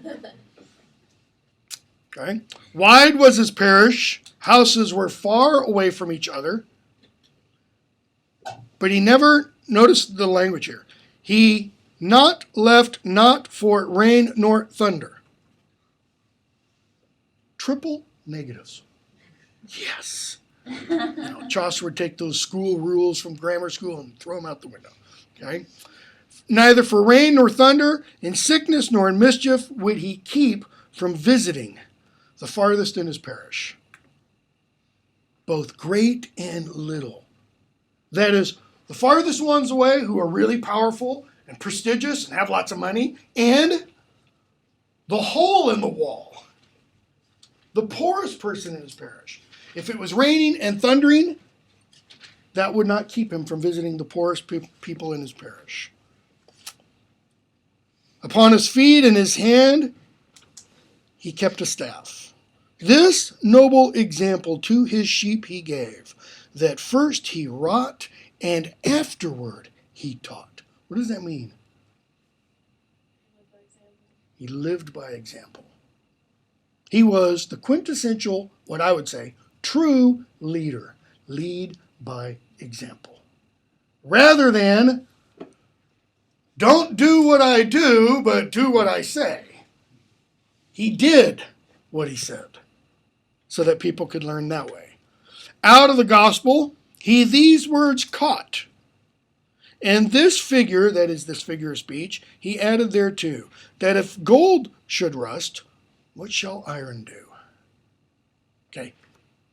Okay. Wide was his parish. Houses were far away from each other. But he never, notice the language here. He not left not for rain nor thunder. Triple negatives. Yes. Chaucer would take those school rules from grammar school and throw them out the window. Okay. Neither for rain nor thunder, in sickness nor in mischief, would he keep from visiting the farthest in his parish, both great and little. That is, the farthest ones away who are really powerful and prestigious and have lots of money, and the hole in the wall, the poorest person in his parish. If it was raining and thundering, that would not keep him from visiting the poorest people in his parish. Upon his feet and his hand, he kept a staff. This noble example to his sheep he gave, that first he wrought and afterward he taught. What does that mean? He lived by example. He was the quintessential, what I would say, true leader. Lead by example. Rather than, don't do what I do, but do what I say. He did what he said so that people could learn that way. Out of the gospel, he these words caught. And this figure, that is this figure of speech, he added thereto, that if gold should rust, what shall iron do? Okay.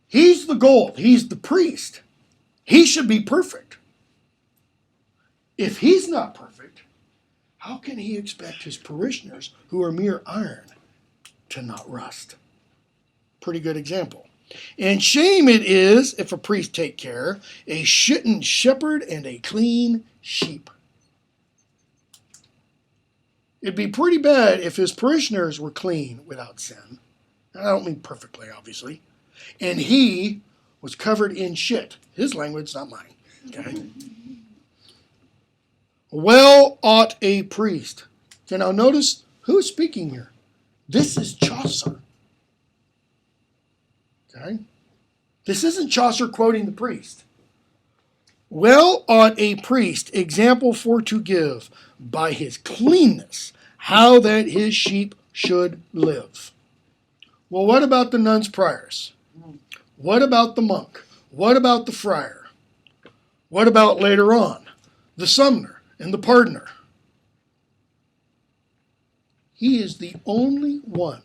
He's the gold. He's the priest. He should be perfect. If he's not perfect, how can he expect his parishioners, who are mere iron, to not rust? Pretty good example. And shame it is, if a priest take care, a shitten shepherd and a clean sheep. It'd be pretty bad if his parishioners were clean without sin. I don't mean perfectly, obviously. And he was covered in shit. His language, not mine. Okay? Well ought a priest. Okay, now notice who's speaking here. This is Chaucer. Okay? This isn't Chaucer quoting the priest. Well ought a priest example for to give by his cleanness how that his sheep should live. Well, what about the nuns priors? What about the monk? What about the friar? What about later on, the summoner and the pardoner? He is the only one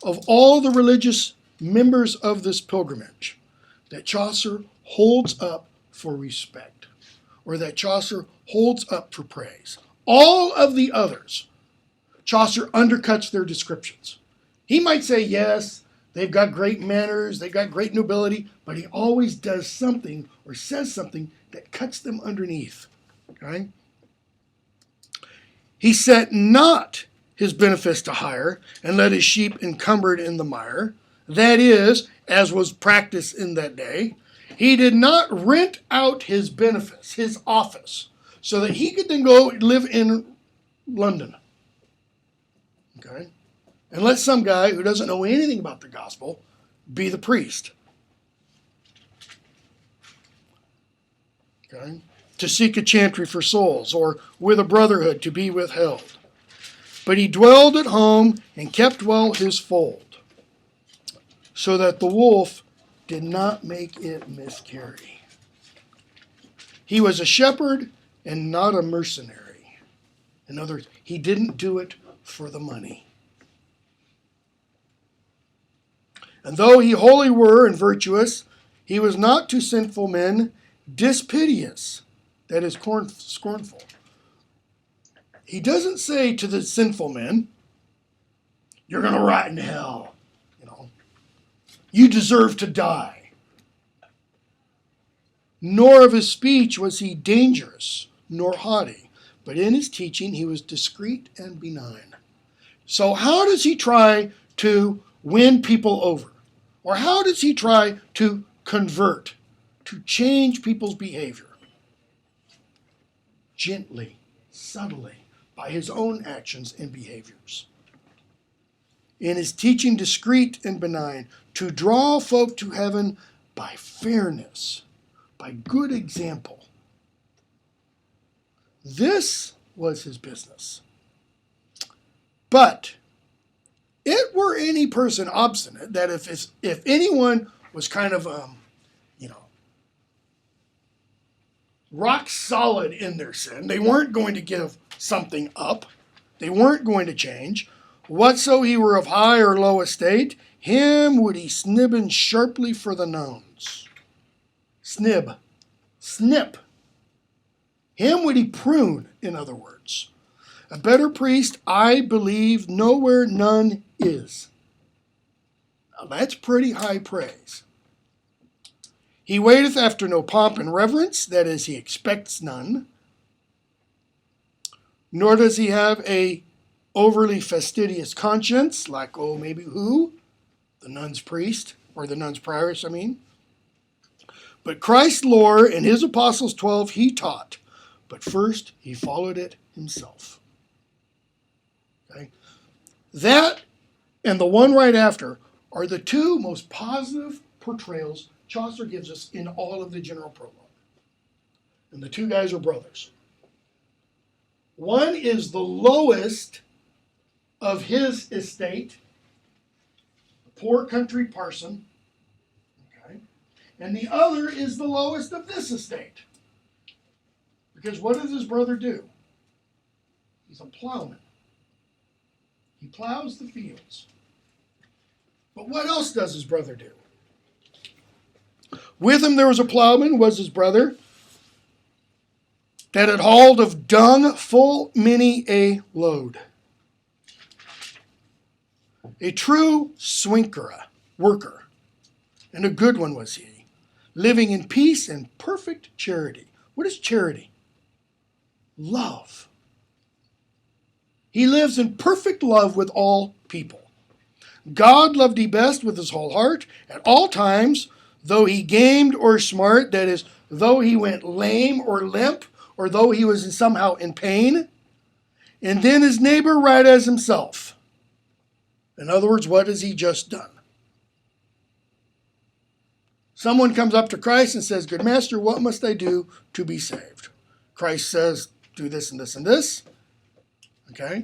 of all the religious members of this pilgrimage that Chaucer holds up for respect, or that Chaucer holds up for praise. All of the others, Chaucer undercuts their descriptions. He might say, yes, they've got great manners, they've got great nobility, but he always does something or says something that cuts them underneath. Okay? He set not his benefice to hire, and let his sheep encumbered in the mire. That is, as was practiced in that day. He did not rent out his benefice, his office, so that he could then go live in London. Okay? And let some guy who doesn't know anything about the gospel be the priest. Okay? To seek a chantry for souls, or with a brotherhood to be withheld. But he dwelled at home and kept well his fold, so that the wolf did not make it miscarry. He was a shepherd and not a mercenary. In other words, he didn't do it for the money. And though he wholly were and virtuous, he was not to sinful men dispiteous, that is scornful. He doesn't say to the sinful men, you're going to rot in hell. You deserve to die. Nor of his speech was he dangerous, nor haughty, but in his teaching he was discreet and benign. So how does he try to win people over? Or how does he try to convert, to change people's behavior? Gently, subtly, by his own actions and behaviors. In his teaching discreet and benign, to draw folk to heaven by fairness, by good example. This was his business. But it were any person obstinate, that if anyone was kind of, rock solid in their sin, they weren't going to give something up, they weren't going to change, whatso he were of high or low estate, him would he snibben sharply for the nouns. Snib. Snip. Him would he prune, in other words. A better priest, I believe, nowhere none is. Now that's pretty high praise. He waiteth after no pomp and reverence, that is, he expects none. Nor does he have a overly fastidious conscience, like, maybe who? The nun's priest, or the nun's prioress, I mean. But Christ's lore and his apostles 12 he taught, but first he followed it himself. Okay? That and the one right after are the two most positive portrayals Chaucer gives us in all of the general prologue. And the two guys are brothers. One is the lowest of his estate, a poor country parson, okay? And the other is the lowest of this estate. Because what does his brother do? He's a plowman. He plows the fields. But what else does his brother do? With him there was a plowman, was his brother, that had hauled of dung full many a load. A true swinkera, worker, and a good one was he, living in peace and perfect charity. What is charity? Love. He lives in perfect love with all people. God loved he best with his whole heart at all times, though he gamed or smart, that is, though he went lame or limp, or though he was somehow in pain, and then his neighbor right as himself. In other words, what has he just done? Someone comes up to Christ and says, "Good master, what must I do to be saved?" Christ says, "Do this and this and this." Okay?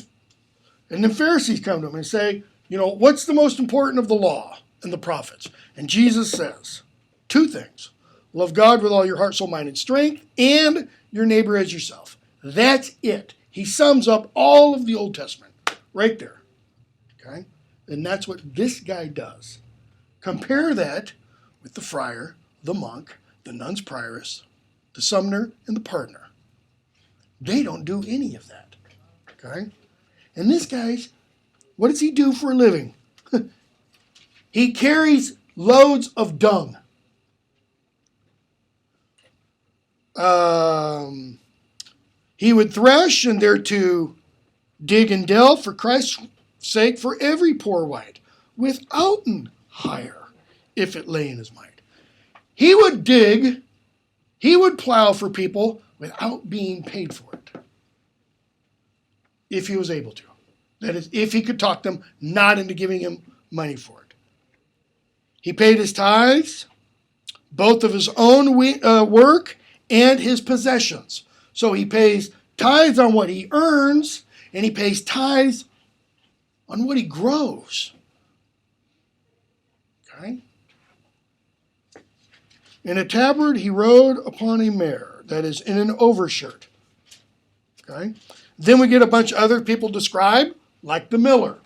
And then Pharisees come to him and say, what's the most important of the law and the prophets? And Jesus says, two things. Love God with all your heart, soul, mind, and strength, and your neighbor as yourself. That's it. He sums up all of the Old Testament right there. Okay? And that's what this guy does. Compare that with the friar, the monk, the nun's prioress, the summoner, and the pardoner. They don't do any of that. Okay? And this guy's, what does he do for a living? He carries loads of dung. He would thresh and there to dig and delve for Christ's sake for every poor wight, withouten hire, if it lay in his mind. He would dig, he would plow for people without being paid for it. If he was able to. That is, if he could talk them not into giving him money for it. He paid his tithes, both of his own work and his possessions. So he pays tithes on what he earns, and he pays tithes on what he grows. Okay? In a tabard he rode upon a mare, that is, in an overshirt. Okay? Then we get a bunch of other people described, like the miller,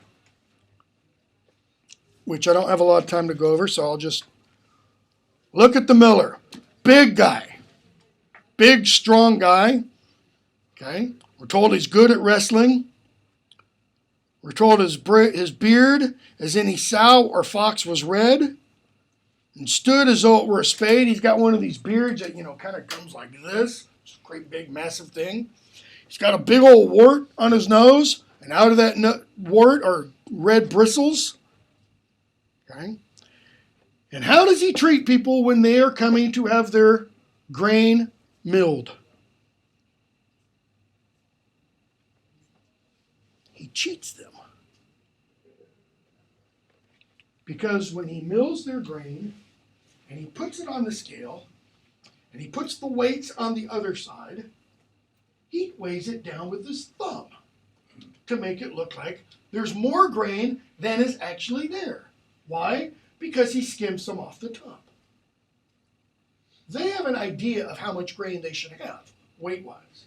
which I don't have a lot of time to go over, so I'll just look at the miller. Big guy. Big, strong guy. Okay? We're told he's good at wrestling. We're told his beard, as any sow or fox, was red and stood as though it were a spade. He's got one of these beards that, kind of comes like this. It's a great, big, massive thing. He's got a big old wart on his nose, and out of that wart are red bristles. Okay? And how does he treat people when they are coming to have their grain milled? He cheats them. Because when he mills their grain, and he puts it on the scale, and he puts the weights on the other side, he weighs it down with his thumb to make it look like there's more grain than is actually there. Why? Because he skims some off the top. They have an idea of how much grain they should have, weight-wise.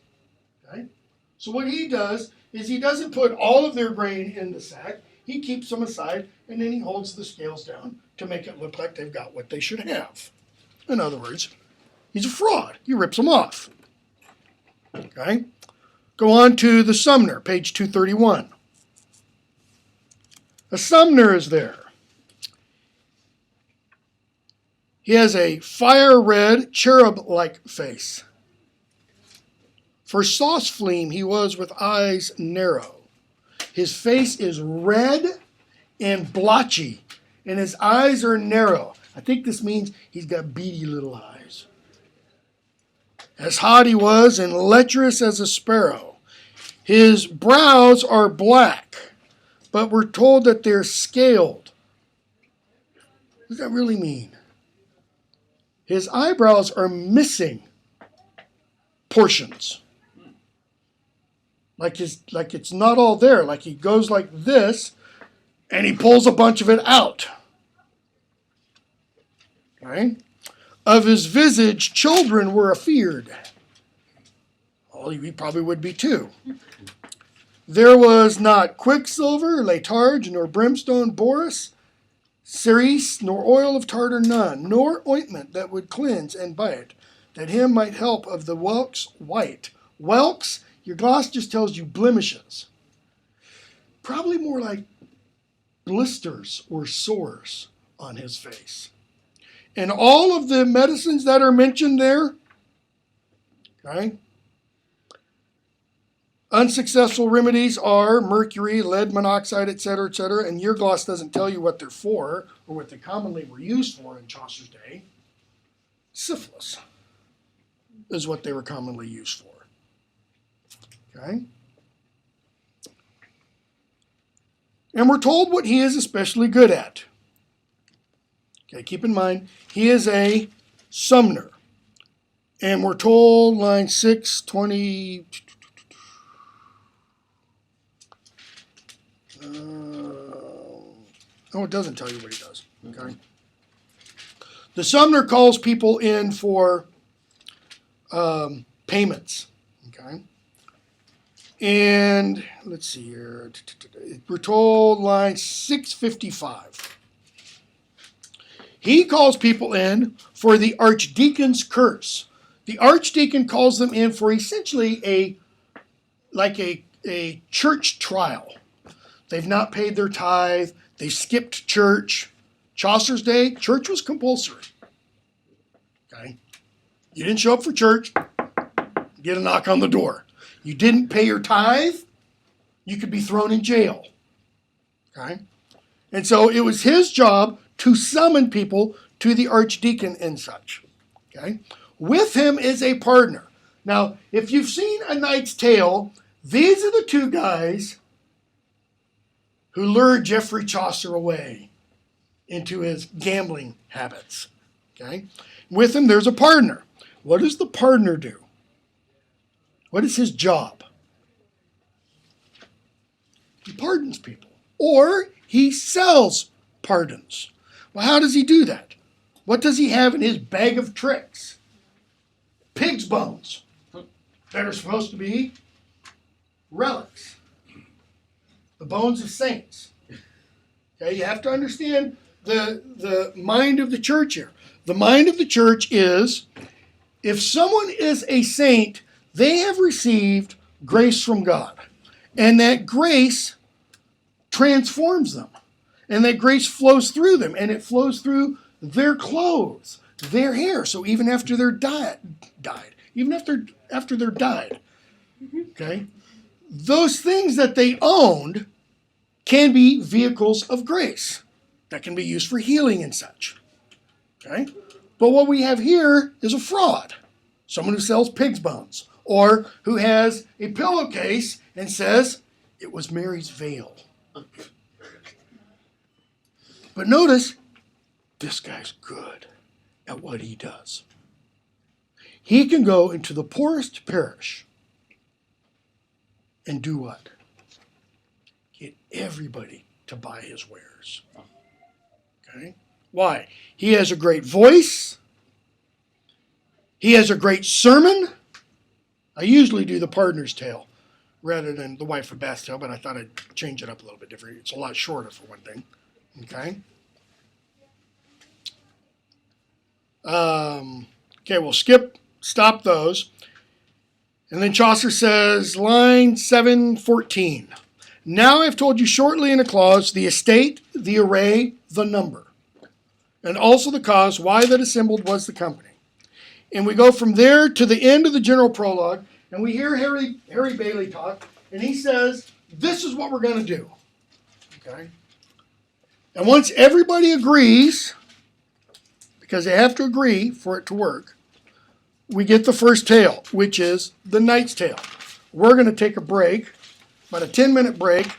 Okay? So what he does is he doesn't put all of their grain in the sack. He keeps some aside, and then he holds the scales down to make it look like they've got what they should have. In other words, he's a fraud. He rips them off. Okay? Go on to the Sumner, page 231. A Sumner is there. He has a fire-red, cherub-like face. For sauce flame he was with eyes narrow. His face is red and blotchy, and his eyes are narrow. I think this means he's got beady little eyes. As hot he was, and lecherous as a sparrow. His brows are black, but we're told that they're scaled. What does that really mean? his eyebrows are missing portions. Like it's not all there. Like he goes like this, and he pulls a bunch of it out. Okay? Of his visage, children were afeared. Well, he probably would be too. There was not quicksilver, letarge, nor brimstone, boris, cerise, nor oil of tartar, none, nor ointment that would cleanse and bite, that him might help of the whelks white. Whelks, your gloss just tells you blemishes. Probably more like blisters or sores on his face. And all of the medicines that are mentioned there, okay, unsuccessful remedies are mercury, lead monoxide, etc., etc., and your gloss doesn't tell you what they're for or what they commonly were used for in Chaucer's day. Syphilis is what they were commonly used for. Okay? And we're told what he is especially good at. Okay, keep in mind, he is a Sumner. And we're told, line 620... no, it doesn't tell you what he does. Okay. The Sumner calls people in for payments. Okay. And let's see here. We're told line 655. He calls people in for the archdeacon's curse. The archdeacon calls them in for essentially a church trial. They've not paid their tithe. They skipped church. Chaucer's day, church was compulsory. Okay? You didn't show up for church, get a knock on the door. You didn't pay your tithe, you could be thrown in jail. Okay? And so it was his job to summon people to the archdeacon and such. Okay? With him is a partner. Now, if you've seen A Knight's Tale, these are the two guys who lured Geoffrey Chaucer away into his gambling habits. Okay? With him, there's a partner. What does the partner do? What is his job? He pardons people. Or he sells pardons. Well, how does he do that? What does he have in his bag of tricks? Pig's bones that are supposed to be relics. The bones of saints. Okay, you have to understand the mind of the church here. The mind of the church is, if someone is a saint, they have received grace from God. And that grace transforms them. And that grace flows through them. And it flows through their clothes, their hair. So even after they're died, even after they're died, okay, those things that they owned can be vehicles of grace that can be used for healing and such. Okay? But what we have here is a fraud. Someone who sells pig's bones, or who has a pillowcase and says it was Mary's veil. But notice, this guy's good at what he does. He can go into the poorest parish and do what? Get everybody to buy his wares. Okay? Why? He has a great voice. He has a great sermon. I usually do the Pardoner's Tale rather than the Wife of Bath's Tale, but I thought I'd change it up a little bit different. It's a lot shorter for one thing. Okay? Okay, we'll stop those. And then Chaucer says, line 714. Now I've told you shortly in a clause the estate, the array, the number, and also the cause why that assembled was the company. And we go from there to the end of the general prologue, and we hear Harry Bailey talk, and he says, this is what we're going to do. Okay? And once everybody agrees, because they have to agree for it to work, we get the first tale, which is the Knight's Tale. We're going to take a break, about a 10-minute break,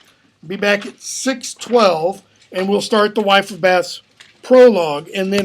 be back at 6:12, and we'll start the Wife of Bath's prologue, and then